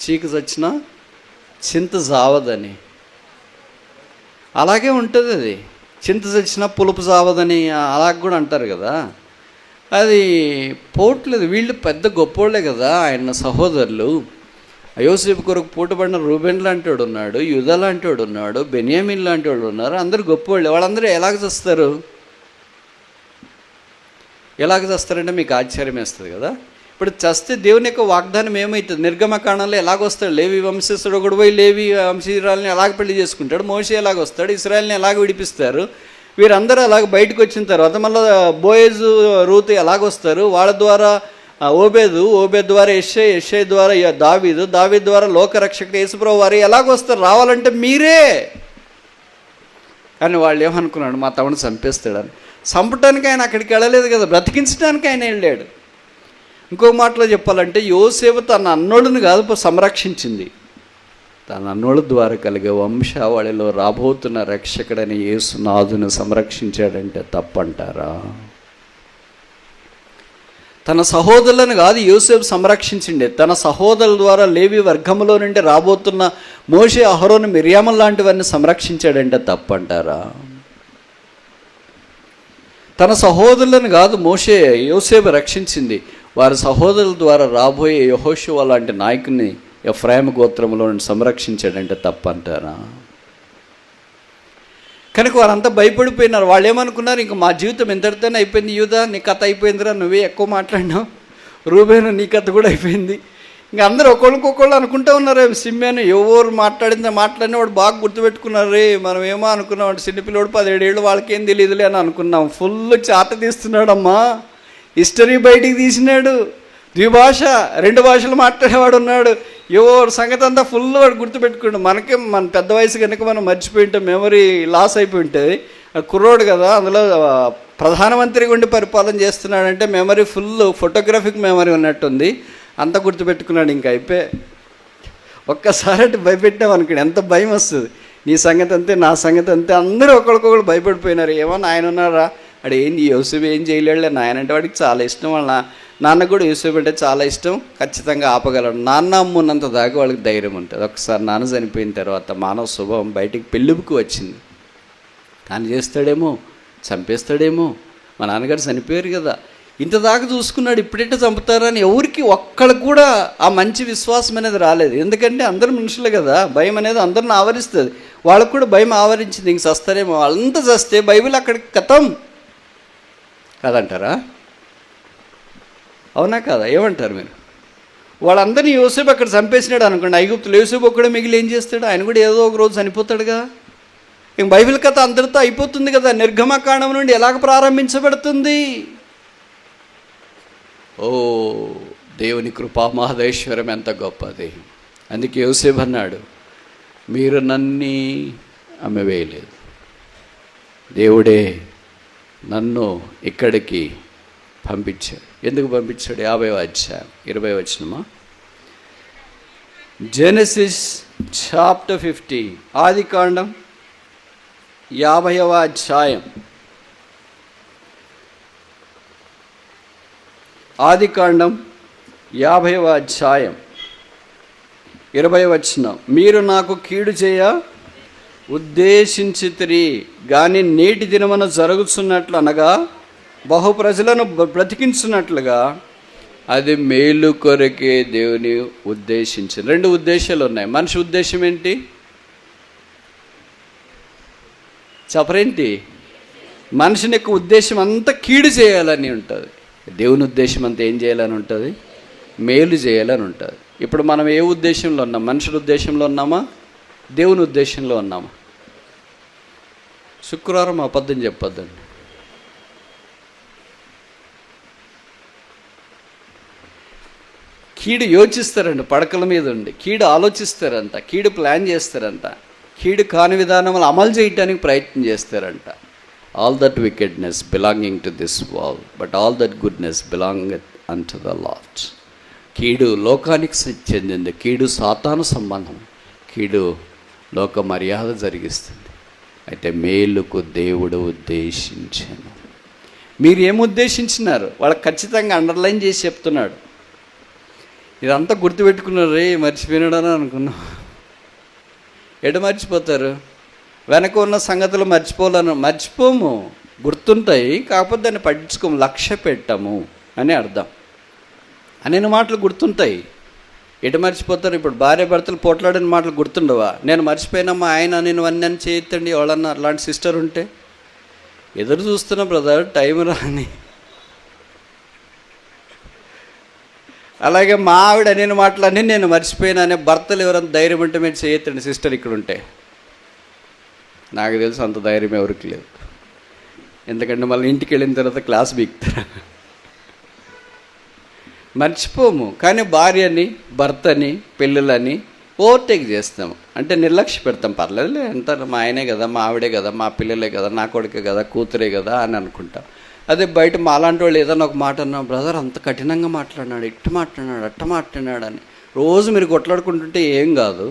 Speaker 1: చీకు చచ్చినా చింత జావదని. అలాగే ఉంటుంది అది, చింత చచ్చినా పులుపు జావదని అలాగ కూడా అంటారు కదా. అది పోవట్లేదు. వీళ్ళు పెద్ద గొప్పోళ్లే కదా ఆయన సహోదరులు. యోసేపు కొరకు పూటబడిన రూబెన్ లాంటి వాడు ఉన్నాడు, యూదా లాంటి వాడు ఉన్నాడు, బెన్యామిన్ లాంటి వాడు ఉన్నారు. అందరూ గొప్పవాళ్ళు. వాళ్ళందరూ ఎలాగ చేస్తారు? ఎలాగ చేస్తారంటే మీకు ఆశ్చర్యం వేస్తుంది కదా. ఇప్పుడు చస్తే దేవుని యొక్క వాగ్దానం ఏమవుతుంది? నిర్గమకాండంలో ఎలాగొస్తాడు? లేవి వంశస్థుడు ఒకడు పోయి లేవి వంశీయురాలని ఎలాగ పెళ్లి చేసుకుంటాడు, మోషే ఎలాగొస్తాడు, ఇశ్రాయేల్ని ఎలాగ విడిపిస్తారు. వీరందరూ అలాగ బయటకు వచ్చిన తర్వాత మళ్ళీ బోయేజు రూతు ఎలాగొస్తారు? వాళ్ళ ద్వారా ఓబేదు ద్వారా యెషై ద్వారా దావీదు ద్వారా లోకరక్షకుడు యేసుప్రభువు వారు ఎలాగొస్తారు? రావాలంటే మీరే. కానీ వాళ్ళు ఏమనుకున్నాడు? మా తమ్ముడు చంపేస్తాడని. చంపటానికి ఆయన అక్కడికి వెళ్ళలేదు కదా, బ్రతికించడానికి ఆయన వెళ్ళాడు. ఇంకో మాటలో చెప్పాలంటే యోసేపు తన అన్నోళ్ళని కాదు సంరక్షించింది, తన అన్నోళ్ళ ద్వారా కలిగే వంశావళిలో రాబోతున్న రక్షకుడని యేసునాథుని సంరక్షించాడంటే తప్పంటారా? తన సహోదరులను కాదు యోసేపు సంరక్షించిండే, తన సహోదరుల ద్వారా లేవి వర్గంలో నుండి రాబోతున్న మోషే, అహరోను, మిర్యాము లాంటివన్నీ సంరక్షించాడంటే తప్పంటారా? తన సహోదరులను కాదు యోసేపు రక్షించింది, వారి సహోదరుల ద్వారా రాబోయే యెహోషువ లాంటి నాయకుని ఎఫ్రాయిము గోత్రంలో నుండి సంరక్షించాడంటే తప్పంటారా? కనుక వారంతా భయపడిపోయినారు. వాళ్ళు ఏమనుకున్నారు? ఇంక మా జీవితం ఎంతటితోనే అయిపోయింది. యూదా నీ కథ అయిపోయిందిరా, నువ్వే ఎక్కువ మాట్లాడినావు. రూబేను నీ కథ కూడా అయిపోయింది. ఇంక అందరూ ఒకళ్ళకొకళ్ళు అనుకుంటూ ఉన్నారు. సిమ్యాను ఎవరు మాట్లాడిన వాడు బాగా గుర్తుపెట్టుకున్నారు. రే మనం ఏమో అనుకున్నాం, చిన్నపిల్లడు 17 ఏళ్ళు వాళ్ళకేం తెలియదులే అని అనుకున్నాం. ఫుల్ చాట తీస్తున్నాడమ్మా, హిస్టరీ బయటికి తీసినాడు. ద్విభాష 2 భాషలు మాట్లాడేవాడు ఉన్నాడు. ఎవరు సంగతి అంతా ఫుల్ వాడు గుర్తుపెట్టుకున్నాడు. మన పెద్ద వయసు కనుక మనం మర్చిపోయి ఉంటాం, మెమరీ లాస్ అయిపోయి ఉంటుంది. కుర్రోడు కదా, అందులో ప్రధానమంత్రిగా ఉండి పరిపాలన చేస్తున్నాడంటే మెమరీ ఫుల్ ఫోటోగ్రాఫిక్ మెమరీ ఉన్నట్టుంది. అంత గుర్తుపెట్టుకున్నాడు. ఇంకా అయిపోయి ఒక్కసారి అటు భయపెట్టాం అనుకోండి, ఎంత భయం వస్తుంది. నీ సంగతి అంతే, నా సంగతి అంతే. అందరూ ఒకరికొకరు భయపడిపోయినారు. ఏమో నాయన ఉన్నారా, అక్కడ ఏంది యోసేపు ఏం చేయలేడులే, నాయన అంటే వాడికి చాలా ఇష్టం. వాళ్ళ నాన్నకు కూడా యోసేపు అంటే చాలా ఇష్టం, ఖచ్చితంగా ఆపగలడు. నాన్న అమ్మున్నంత దాకా వాళ్ళకి ధైర్యం ఉంటుంది. ఒకసారి నాన్న చనిపోయిన తర్వాత మానవ స్వభావం బయటికి పెళ్ళికి వచ్చింది. కానీ చేస్తాడేమో, చంపేస్తాడేమో. మా నాన్నగారు చనిపోయారు కదా, ఇంత దాకా చూసుకున్నాడు, ఇప్పుడెంటే చంపుతారని ఎవరికి ఒక్కళ్ళకు కూడా ఆ మంచి విశ్వాసం అనేది రాలేదు. ఎందుకంటే అందరు మనుషులే కదా, భయం అనేది అందరిని ఆవరిస్తుంది. వాళ్ళకు కూడా భయం ఆవరించింది, ఇంక చస్తారేమో. వాళ్ళంతా చస్తే బైబిల్ అక్కడికి కథం కాదంటారా? అవునా కాదా? ఏమంటారు మీరు? వాళ్ళందరినీ యోసేపు అక్కడ చంపేసినాడు అనుకోండి, ఐగుప్తులు. యోసేపు ఒక్కడే మిగిలి ఏం చేస్తాడు? ఆయన కూడా ఏదో ఒక రోజు చనిపోతాడుగా. ఇంక బైబిల్ కథ అందరితో అయిపోతుంది కదా. నిర్గమకాండం నుండి ఎలాగ ప్రారంభించబడుతుంది? ఓ దేవుని కృపా మహదేశ్వరం ఎంత గొప్పది. అందుకే యోసేపు అన్నాడు, మీరు నన్ను అమ్మివేయలేదు, దేవుడే నన్ను ఇక్కడికి పంపించాడు. ఎందుకు పంపించాడు? 50వ అధ్యాయం 20వ వచనమా? జెనసిస్ చాప్టర్ 50, ఆదికాండం 50వ అధ్యాయం. ఆదికాండం 50వ అధ్యాయం 20వ వచనం. మీరు నాకు కీడు చేయ ఉద్దేశించితిరి, కానీ నేటి దినమున జరుగుతున్నట్లు, అనగా బహు ప్రజలను బ్రతికించున్నట్లుగా అది మేలు కొరకే దేవుని ఉద్దేశించింది. 2 ఉద్దేశాలు ఉన్నాయి. మనిషి ఉద్దేశం ఏంటి? చెప్పరేంటి? మనిషిని యొక్క ఉద్దేశం అంతా కీడు చేయాలని ఉంటుంది. దేవుని ఉద్దేశం అంతా ఏం చేయాలని ఉంటుంది? మేలు చేయాలని ఉంటుంది. ఇప్పుడు మనం ఏ ఉద్దేశంలో ఉన్నాం? మనుషుల ఉద్దేశంలో ఉన్నామా, దేవుని ఉద్దేశంలో ఉన్నామా? శుక్రవారం అబద్ధం చెప్పొద్దండి. కీడు యోచిస్తారంట, పడకల మీద ఉండి కీడు ఆలోచిస్తారంట, కీడు ప్లాన్ చేస్తారంట, కీడు కాని విధానములు అమలు చేయటానికి ప్రయత్నం చేస్తారంట. All that wickedness belonging to this world, but all that goodness belong unto the Lord. కీడు లోకానికి చెందింది, కీడు సాతాను సంబంధం, కీడు లోక మర్యాద జరిగిస్తుంది. అయితే మేలుకు దేవుడు ఉద్దేశించాను. మీరు ఏం ఉద్దేశించినారు? వాళ్ళకి ఖచ్చితంగా అండర్లైన్ చేసి చెప్తున్నాడు. ఇదంతా గుర్తుపెట్టుకున్నారు, రే మర్చిపోయినాడని అనుకున్నాం. ఎటు మర్చిపోతారు? వెనక ఉన్న సంగతులు మర్చిపోము, గుర్తుంటాయి, కాకపోతే దాన్ని పట్టించుకోము, లక్ష్య పెట్టము అని అర్థం. అనేన మాటలు గుర్తుంటాయి. ఎటు మర్చిపోతారు? ఇప్పుడు భార్య భర్తలు పోట్లాడిన మాటలు గుర్తుండవా? నేను మర్చిపోయినమ్మా ఆయన నేను అన్నీ చేయొద్దండి. ఎవరన్నా అలాంటి సిస్టర్ ఉంటే ఎదురు చూస్తున్నా బ్రదర్, టైం రాని. అలాగే మా ఆవిడ నేను మాటలన్నీ నేను మర్చిపోయినా అనే భర్తలు ఎవరైనా ధైర్యం ఉంటే మీరు చేయొద్దండి సిస్టర్ ఇక్కడ ఉంటే. నాకు తెలుసు అంత ధైర్యం ఎవరికి లేదు. ఎందుకంటే మళ్ళీ ఇంటికి వెళ్ళిన తర్వాత క్లాస్ బిగుతారు. మర్చిపోము, కానీ భార్యని, భర్తని, పిల్లలని ఓవర్టేక్ చేస్తాము. అంటే నిర్లక్ష్య పెడతాం. పర్లేదులే, ఎంత మా ఆయనే కదా, మా ఆవిడే కదా, మా పిల్లలే కదా, నా కొడుకే కదా, కూతురే కదా అని అనుకుంటాం. అదే బయట మా అలాంటి వాళ్ళు ఏదైనా ఒక మాట అన్నా, బ్రదర్ అంత కఠినంగా మాట్లాడినాడు, ఇట్టు మాట్లాడినాడు, అట్ట మాట్లాడినాడు అని రోజు మీరు కొట్లాడుకుంటుంటే ఏం కాదు.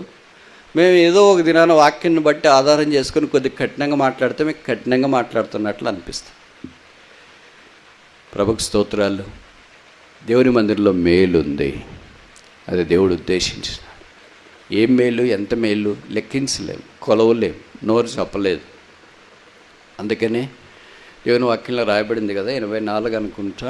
Speaker 1: మేము ఏదో ఒక దినాన వాక్యాన్ని బట్టి ఆధారం చేసుకొని కొద్దిగా కఠినంగా మాట్లాడితే మీకు కఠినంగా మాట్లాడుతున్నట్లు అనిపిస్తుంది. ప్రభుకు స్తోత్రాలు. దేవుని మందిరంలో మేలు ఉంది, అది దేవుడు ఉద్దేశించినాడు. ఏం మేలు, ఎంత మేలు లెక్కించలేము, కొలవలేము, నోరు చెప్పలేదు. అందుకనే దేవుని వాక్యంలో రాయబడింది కదా, 84 అనుకుంటా,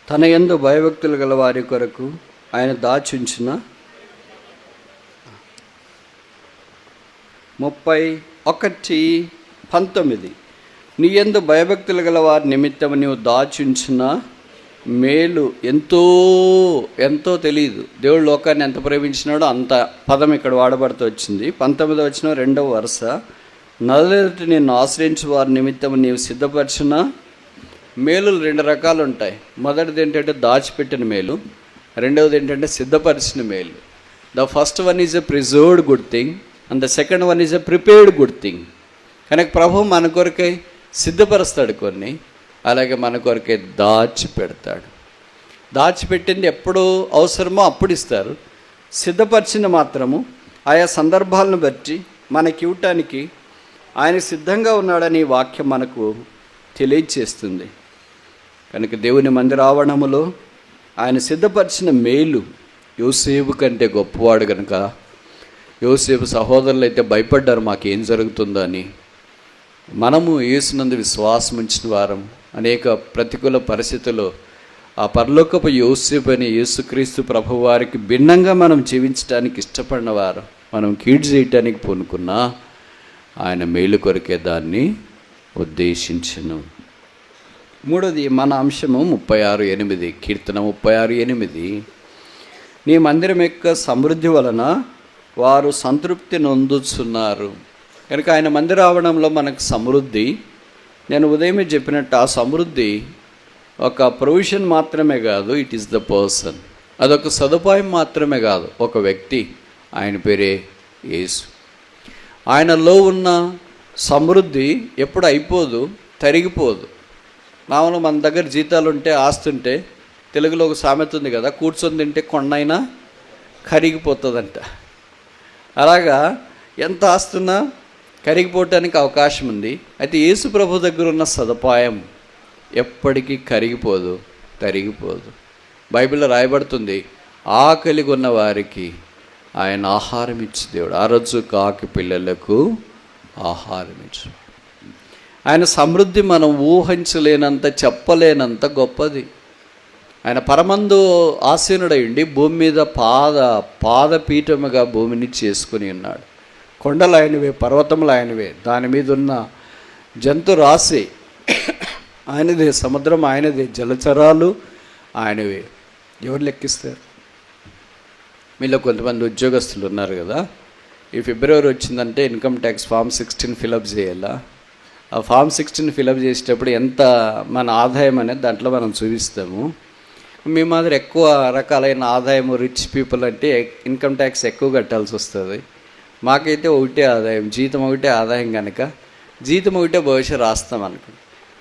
Speaker 1: తన యందు భయభక్తులు గల వారి కొరకు ఆయన దాచుంచిన 31:19 నీ యందు భయభక్తులు గల వారి నిమిత్తం నీవు దాచుంచిన మేలు ఎంతో ఎంతో తెలియదు. దేవుడు లోకాన్ని ఎంత ప్రేమించినాడో అంత పదం ఇక్కడ వాడబడుతూ వచ్చింది. 19 వచ్చిన 2వ వరుస, నదులెదుట నిన్ను ఆశ్రయించు వారి నిమిత్తం నీవు సిద్ధపరిచిన మేలులు 2 రకాలు ఉంటాయి. మొదటిది ఏంటంటే దాచిపెట్టిన మేలు, రెండవది ఏంటంటే సిద్ధపరిచిన మేలు. The first one is a preserved good thing and the second one is a prepared good thing. కనుక ప్రభు మన కొరకై సిద్ధపరుస్తాడు కొన్ని, అలాగే మన కొరకై దాచిపెడతాడు. దాచిపెట్టింది ఎప్పుడు అవసరమో అప్పుడు ఇస్తారు. సిద్ధపరిచింది మాత్రము ఆయా సందర్భాలను బట్టి మనకి ఇవ్వటానికి ఆయన సిద్ధంగా ఉన్నాడని వాక్యం మనకు తెలియచేస్తుంది. కనుక దేవుని మందిర ఆవరణములో ఆయన సిద్ధపరిచిన మేలు యోసేపు కంటే గొప్పవాడు. కనుక యోసేపు సహోదరులు అయితే భయపడ్డారు మాకేం జరుగుతుందో అని. మనము యేసునందు విశ్వాసం ఉంచిన వారం అనేక ప్రతికూల పరిస్థితుల్లో ఆ పరలోకపు యోసేపు అని యేసుక్రీస్తు ప్రభు వారికి భిన్నంగా మనం జీవించడానికి ఇష్టపడిన వారు, మనం కీడు చేయటానికి పూనుకున్నా ఆయన మేలు కొరకే దాన్ని ఉద్దేశించను. మూడోది మన అంశము 36:8, కీర్తన 36:8, నీ మందిరం యొక్క సమృద్ధి వలన వారు సంతృప్తి నొందుతున్నారు. కనుక ఆయన మందిర ఆవరణంలో మనకు సమృద్ధి, నేను ఉదయమే చెప్పినట్టు ఆ సమృద్ధి ఒక ప్రొవిజన్ మాత్రమే కాదు, ఇట్ ఈస్ ద పర్సన్. అదొక సదుపాయం మాత్రమే కాదు, ఒక వ్యక్తి, ఆయన పేరే యేసు. ఆయనలో ఉన్న సమృద్ధి ఎప్పుడు అయిపోదు, తరిగిపోదు. మామూలు మన దగ్గర జీతాలు ఉంటే, ఆస్తుంటే, తెలుగులో ఒక సామెత ఉంది కదా, కూర్చొని తింటే కొండైనా కరిగిపోతుందంట. అలాగా ఎంత ఆస్తున్నా కరిగిపోవటానికి అవకాశం ఉంది. అయితే యేసు ప్రభు దగ్గర ఉన్న సదుపాయం ఎప్పటికీ కరిగిపోదు, తరిగిపోదు. బైబిల్లో రాయబడుతుంది, ఆకలి ఉన్న వారికి ఆయన ఆహారం ఇచ్చు దేవుడు. ఆ రోజు కాకి పిల్లలకు ఆహారం ఇచ్చు. ఆయన సమృద్ధి మనం ఊహించలేనంత, చెప్పలేనంత గొప్పది. ఆయన పరమందు ఆసీనుడయుండి భూమి మీద పాదపీఠముగా భూమిని చేసుకుని ఉన్నాడు. కొండలు ఆయనవే, పర్వతములు ఆయనవే, దాని మీద ఉన్న జంతు రాశి ఆయనదే, సముద్రం ఆయనదే, జలచరాలు ఆయనవే. ఎవరు లెక్కిస్తారు? మీలో కొంతమంది ఉద్యోగస్తులు ఉన్నారు కదా, ఈ ఫిబ్రవరి వచ్చిందంటే ఇన్కమ్ ట్యాక్స్ ఫామ్ 16 ఫిలప్ చేయాలా. ఆ ఫామ్ 16 ఫిలప్ చేసేటప్పుడు ఎంత మన ఆదాయం అనేది దాంట్లో మనం చూపిస్తాము. మీ మాదిరి ఎక్కువ రకాలైన ఆదాయము, రిచ్ పీపుల్ అంటే ఇన్కమ్ ట్యాక్స్ ఎక్కువ కట్టాల్సి వస్తుంది. మాకైతే ఒకటే ఆదాయం, జీతం ఒకటే ఆదాయం కనుక జీతం ఒకటే భవిష్యత్తు రాస్తాం అనుకో.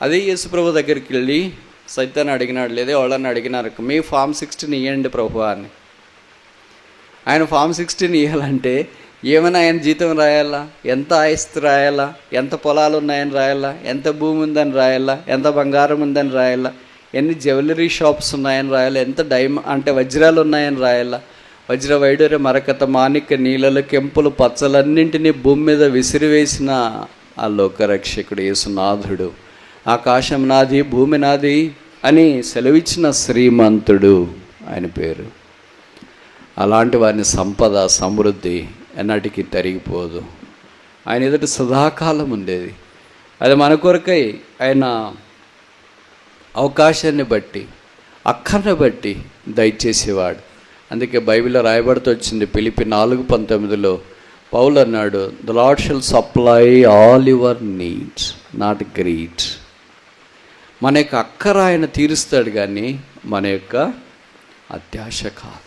Speaker 1: అదే యేసుప్రభు దగ్గరికి వెళ్ళి సైతాన్ని అడిగినాడు, లేదే వాళ్ళని అడిగినారు, మీ ఫామ్ 16 ఇవ్వండి ప్రభు అని. ఆయన ఫామ్ 16 ఇవ్వాలంటే ఏమైనా ఆయన జీతం రాయాలా, ఎంత ఆస్తి రాయాలా, ఎంత పొలాలు ఉన్నాయని రాయాలా, ఎంత భూమి ఉందని రాయాలా, ఎంత బంగారం ఉందని రాయాలా, ఎన్ని జ్యువెలరీ షాప్స్ ఉన్నాయని రాయాలా, ఎంత అంటే వజ్రాలు ఉన్నాయని రాయాలా, వజ్ర వైడూర్య మరకత మాణిక్య నీలలు కెంపులు పచ్చలన్నింటినీ భూమి మీద విసిరివేసిన ఆ లోకరక్షకుడు యేసునాథుడు, ఆకాశం నాది భూమి నాది అని సెలవిచ్చిన శ్రీమంతుడు ఆయన పేరు. అలాంటి వారిని సంపద సమృద్ధి ఎన్నటికీ తరిగిపోదు. ఆయన ఎదుట సదాకాలం ఉండేది. అది మన కొరకై ఆయన అవకాశాన్ని బట్టి, అక్కర్ని బట్టి దయచేసేవాడు. అందుకే బైబిల్లో రాయబడుతూ వచ్చింది, ఫిలిప్పీ 4:19 పౌలు అన్నాడు, the lord shall supply all your needs not greed. మన యొక్క అక్కర ఆయన తీరుస్తాడు కానీ మన యొక్క అత్యాశ కాదు.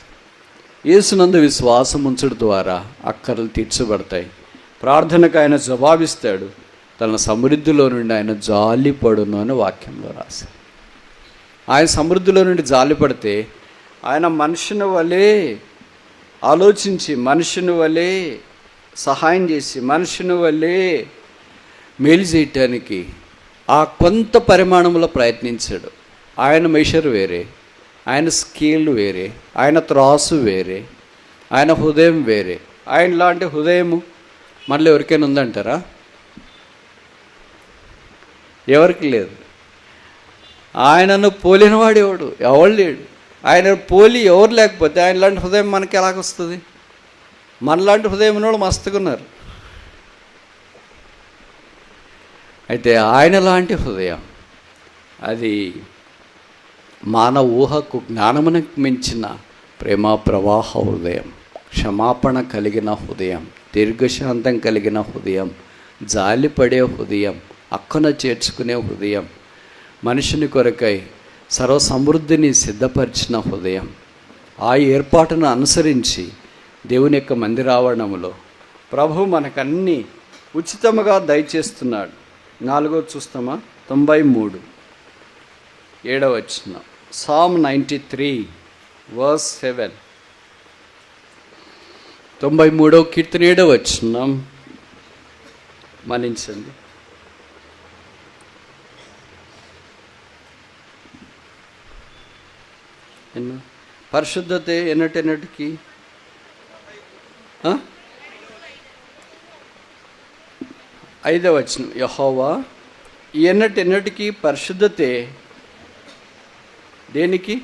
Speaker 1: యేసునందు విశ్వాసం ఉంచడం ద్వారా అక్కర్లు తీర్చబడతాయి. ప్రార్థనకు ఆయన జవాబిస్తాడు, తన సమృద్ధిలో నుండి ఆయన జాలిపడును అని వాక్యంలో రాశారు. ఆయన సమృద్ధిలో నుండి జాలిపడితే ఆయన మనుషుని వలె ఆలోచించి, మనుషుని వలె సహాయం చేసి, మనుషుని వలె మేలు చేయటానికి ఆ కొంత పరిమాణంలో ప్రయత్నించాడు. ఆయన మెషర్ వేరే, ఆయన స్కేల్ వేరే, ఆయన త్రాసు వేరే, ఆయన హృదయం వేరే. ఆయన లాంటి హృదయము మళ్ళీ ఎవరికైనా ఉందంటారా? ఎవరికి లేదు. ఆయనను పోలినవాడు ఎవడు లేడు. ఆయన పోలి ఎవరు లేకపోతే ఆయన లాంటి హృదయం మనకి ఎలాగొస్తుంది? మనలాంటి హృదయం ఉన్నవాళ్ళు మస్తుకున్నారు. అయితే ఆయన లాంటి హృదయం అది మానవ ఊహకు జ్ఞానమునకు మించిన ప్రేమ ప్రవాహ హృదయం, క్షమాపణ కలిగిన హృదయం, దీర్ఘశాంతం కలిగిన హృదయం, జాలిపడే హృదయం, అక్కన చేర్చుకునే హృదయం, మనుషుని కొరకై సర్వసమృద్ధిని సిద్ధపరిచిన హృదయం. ఆ ఏర్పాటును అనుసరించి దేవుని యొక్క మందిరావరణంలో ప్రభు మనకన్నీ ఉచితముగా దయచేస్తున్నాడు. 4 చూస్తామా? 93 7వ వచనం, Psalm 93 verse 7. 93వ కీర్తన 7వ వచనం మన్నించండి. పరిశుద్ధతే ఎన్నటెన్నటికి 5వ వచనం, యెహోవా ఎన్నటెన్నటికి పరిశుద్ధతే. దేనికి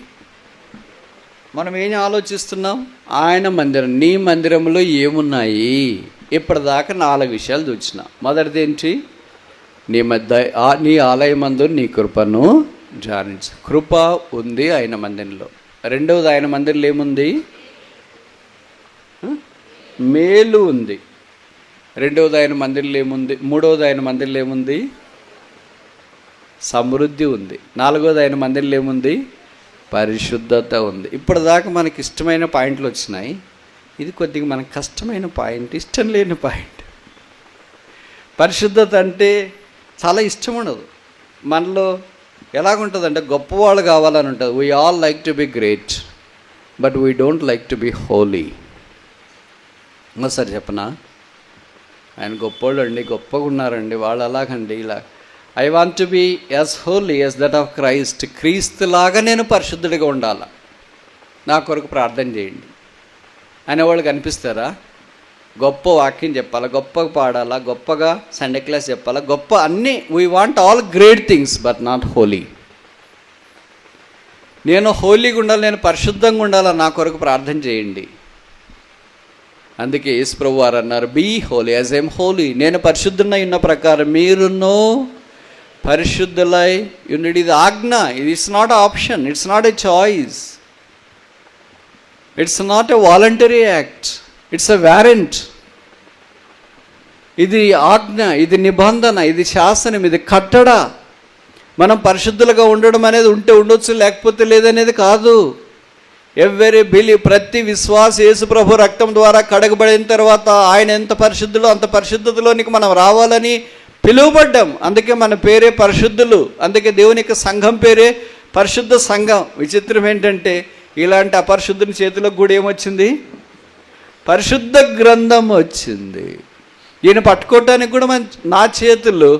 Speaker 1: మనం ఏం ఆలోచిస్తున్నాం? ఆయన మందిరం. నీ మందిరంలో ఏమున్నాయి? ఇప్పటిదాకా 4 విషయాలు చూసిన. మొదటిది ఏంటి? నీ ఆలయమందు నీ కృపను ధ్యానించు. కృప ఉంది ఆయన మందిరంలో. రెండవది, ఆయన మందిరంలో ఏముంది? మేలు ఉంది. రెండవది, ఆయన మందిరంలో ఏముంది? మూడవది, ఆయన మందిరంలో ఏముంది? సమృద్ధి ఉంది. నాలుగవది, ఆయన మందిరంలో ఏముంది? పరిశుద్ధత ఉంది. ఇప్పటిదాకా మనకి ఇష్టమైన పాయింట్లు వచ్చినాయి. ఇది కొద్దిగా మనకు కష్టమైన పాయింట్, ఇష్టం లేని పాయింట్. పరిశుద్ధత అంటే చాలా ఇష్టం ఉండదు. మనలో ఎలాగుంటుందంటే గొప్పవాళ్ళు కావాలని ఉంటుంది. We all like to be great but we don't like to be Holi. ఇంకోసారి చెప్పనా? ఆయన గొప్పోళ్ళు అండి, గొప్పగా ఉన్నారండి, వాళ్ళు అలాగండి ఇలా. I want to be as holy as that of Christ. క్రీస్తులాగా నేను పరిశుద్ధుడిగా ఉండాలా, నా కొరకు ప్రార్థన చేయండి అనేవాళ్ళు కనిపిస్తారా? గొప్ప వాక్యం చెప్పాలా, గొప్పగా పాడాలా, గొప్పగా సండే క్లాస్ చెప్పాలా, గొప్ప అన్నీ. We want all great things but not holy. నేను హోలీగా ఉండాలి, నేను పరిశుద్ధంగా ఉండాలని నా కొరకు ప్రార్థన చేయండి. అందుకే యేసు ప్రభు వారు అన్నారు, be holy as I'm holy. నేను పరిశుద్ధునై ఉన్న ప్రకారం మీరును పరిశుద్ధులై ఉండి. ఇది ఆజ్ఞ. ఇది it's not option, it's not a choice, it's not a voluntary act, it's a warrant. ఇది ఆజ్ఞ, ఇది నిబంధన, ఇది శాసనం, ఇది కట్టడ. మనం పరిశుద్ధులుగా ఉండడం అనేది ఉంటే ఉండొచ్చు, లేకపోతే లేదనేది కాదు. ఎవ్రీ బిలీవ్, ప్రతి విశ్వాస యేసు ప్రభు రక్తం ద్వారా కడగబడిన తర్వాత ఆయన ఎంత పరిశుద్ధులో అంత పరిశుద్ధతలోనికి మనం రావాలని పిలువబడ్డాం. అందుకే మన పేరే పరిశుద్ధులు. అందుకే దేవుని యొక్క సంఘం పేరే పరిశుద్ధ సంఘం. విచిత్రం ఏంటంటే ఇలాంటి అపరిశుద్ధుని చేతిలోకి కూడా ఏమొచ్చింది? పరిశుద్ధ గ్రంథం వచ్చింది. ఈయన పట్టుకోవటానికి కూడా నా చేతులు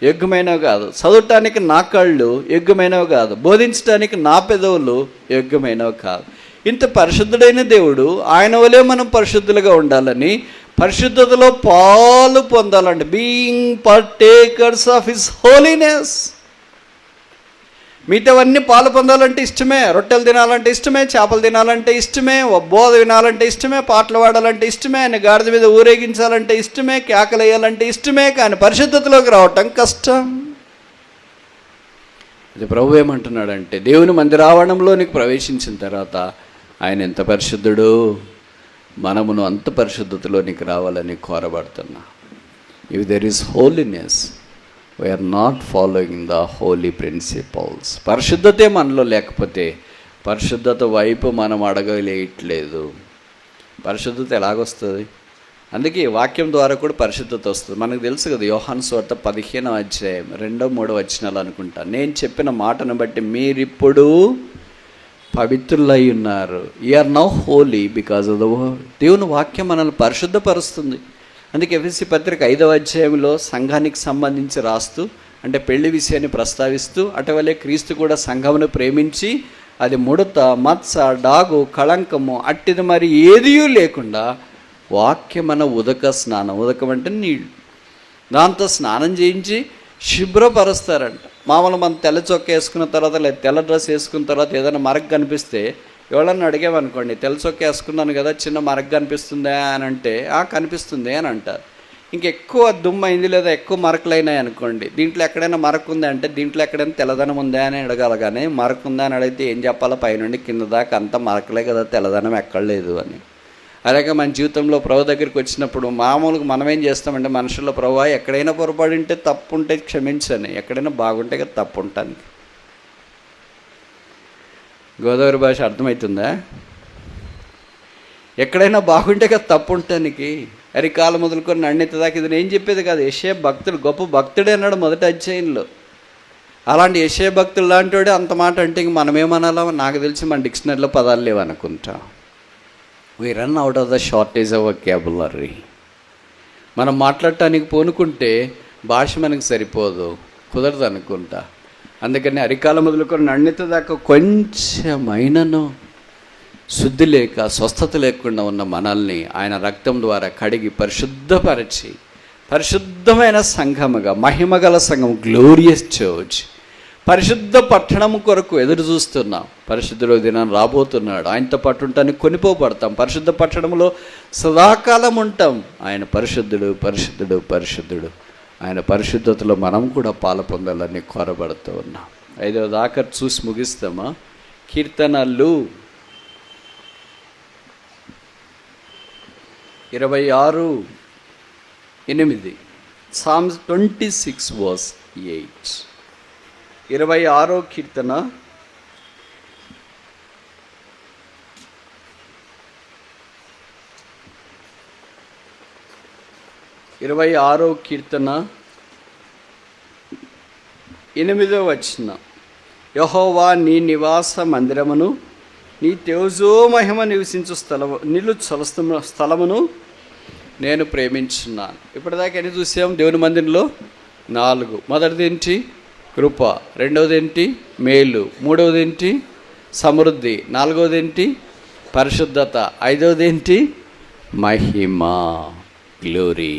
Speaker 1: యోగ్యమైనవి కాదు, చదవటానికి నా కళ్ళు యోగ్యమైనవి కాదు, బోధించడానికి నా పెదవులు యోగ్యమైనవి కాదు. ఇంత పరిశుద్ధుడైన దేవుడు, ఆయన వలే మనం పరిశుద్ధులుగా ఉండాలని, పరిశుద్ధతలో పాలు పొందాలండి. Being partakers of his holiness. మిగతావన్నీ పాలు పొందాలంటే ఇష్టమే. రొట్టెలు తినాలంటే ఇష్టమే, చేపలు తినాలంటే ఇష్టమే, బోధ వినాలంటే ఇష్టమే, పాటలు పాడాలంటే ఇష్టమే, ఆయన గాడిద మీద ఊరేగించాలంటే ఇష్టమే, కేకలు వేయాలంటే ఇష్టమే. కానీ పరిశుద్ధతలోకి రావటం కష్టం. ఇది ప్రభు ఏమంటున్నాడంటే, దేవుని మందిరావరణంలోనికి ప్రవేశించిన తర్వాత ఆయన ఎంత పరిశుద్ధుడు, మనమును అంత పరిశుద్ధతలోనికి రావాలని కోరబడుతున్నా. If there is holiness, we are not following the holy principles. పరిశుద్ధతే మనలో లేకపోతే పరిశుద్ధత వైపు మనం అడగలేయట్లేదు. పరిశుద్ధత ఎలాగొస్తుంది? అందుకే వాక్యం ద్వారా కూడా పరిశుద్ధత వస్తుంది. మనకు తెలుసు కదా, యోహాను సువార్త 15వ అధ్యాయం 2-3 వచనాలు అనుకుంటా. నేను చెప్పిన మాటను బట్టి మీరిప్పుడు పవిత్రులై ఉన్నారు. You are now holy because of the word. దేవుని వాక్యం మనల్ని పరిశుద్ధపరుస్తుంది. అందుకే ఎఫెసీ పత్రిక 5వ అధ్యాయంలో సంఘానికి సంబంధించి రాస్తూ, అంటే పెళ్లి విషయాన్ని ప్రస్తావిస్తూ, అటువలే క్రీస్తు కూడా సంఘమును ప్రేమించి అది ముడత, మత్స, డాగు, కళంకము అట్టిది మరి ఏదియూ లేకుండా వాక్యమన ఉదక స్నానం, ఉదకం అంటే నీళ్ళు, దాంతో స్నానం చేయించి శుభ్రపరుస్తారంట. మామూలు మనం తెల్ల చొక్క వేసుకున్న తర్వాత లేదా తెల్ల డ్రెస్ వేసుకున్న తర్వాత ఏదైనా మరక కనిపిస్తే ఎవరన్నా అడిగామనుకోండి, తెల్ల చొక్క వేసుకున్నాను కదా, చిన్న మరక కనిపిస్తుందా అని అంటే కనిపిస్తుంది అని అంటారు. ఇంకెక్కువ దుమ్ము అయింది లేదా ఎక్కువ మరకలు అయినాయి అనుకోండి, దీంట్లో ఎక్కడైనా మరక ఉందా అంటే దీంట్లో ఎక్కడైనా తెల్లదనం ఉందా అని అడగాలి. కానీ మరక ఉందా అని అడిగితే ఏం చెప్పాలో, పైనుండి కింద దాకా అంతా మరకలే కదా, తెల్లదనం ఎక్కడ లేదు అని. అలాగే మన జీవితంలో ప్రభు దగ్గరికి వచ్చినప్పుడు మామూలుగా మనం ఏం చేస్తామంటే, మనుషుల్లో ప్రభు ఎక్కడైనా పొరపాటు ఉంటే తప్పు ఉంటే క్షమించని, ఎక్కడైనా బాగుంటే కదా తప్పు ఉంటానికి. గోదావరి భాష అర్థమవుతుందా? ఎక్కడైనా బాగుంటే కదా తప్పు ఉంటానికి. అరికాలు మొదలుకొని నన్నెత్త దాకా ఇది నేను చెప్పేది కాదు, యెషయా భక్తుడు గొప్ప భక్తుడే అన్నాడు మొదటి అధ్యాయంలో. అలాంటి యెషయా భక్తుడు లాంటి వాడే అంత మాట అంటే ఇంక మనం ఏమనాలో నాకు తెలిసి మన డిక్షనరీలో పదాలు లేవనుకుంటా. We run out of the shortage of vocabulary. మనం మాట్లాడటానికి పూనుకుంటే భాష మనకు సరిపోదు, కుదరదు అనుకుంటా. అందుకని అరికాలం మొదలుకొని నన్నెత్త దాకా కొంచెమైనను శుద్ధి లేక స్వస్థత లేకుండా ఉన్న మనల్ని ఆయన రక్తం ద్వారా కడిగి పరిశుద్ధపరిచి పరిశుద్ధమైన సంఘముగా, మహిమగల సంఘం, గ్లోరియస్ చర్చ్, పరిశుద్ధ పట్టణము కొరకు ఎదురు చూస్తున్నాం. పరిశుద్ధుల దినాన్ని రాబోతున్నాడు. ఆయనతో పాటు ఉంటానికి కొనిపోబడతాం. పరిశుద్ధ పట్టణంలో సదాకాలం ఉంటాం. ఆయన పరిశుద్ధుడు, పరిశుద్ధుడు, పరిశుద్ధుడు. ఆయన పరిశుద్ధతలో మనం కూడా పాలు పొందాలని కోరబడుతూ ఉన్నాం. 5వ దాకా చూసి ముగిస్తామా? కీర్తనలు 26:8. Psalms 26:8. 26వ కీర్తన 26వ కీర్తన 8వ వచనం. యెహోవా నీ నివాస మందిరమును, నీ తేజో మహిమ నివసించు స్థలమును నేను ప్రేమించున్నాను. ఇప్పటిదాకా ఎన్ని చూసాం దేవుని మందిరంలో? 4. మొదటిది ఏంటి? కృప. రెండవది ఏంటి? మేలు. మూడవది ఏంటి? సమృద్ధి. నాలుగవది ఏంటి? పరిశుద్ధత. ఐదవది ఏంటి? మహిమ, glory.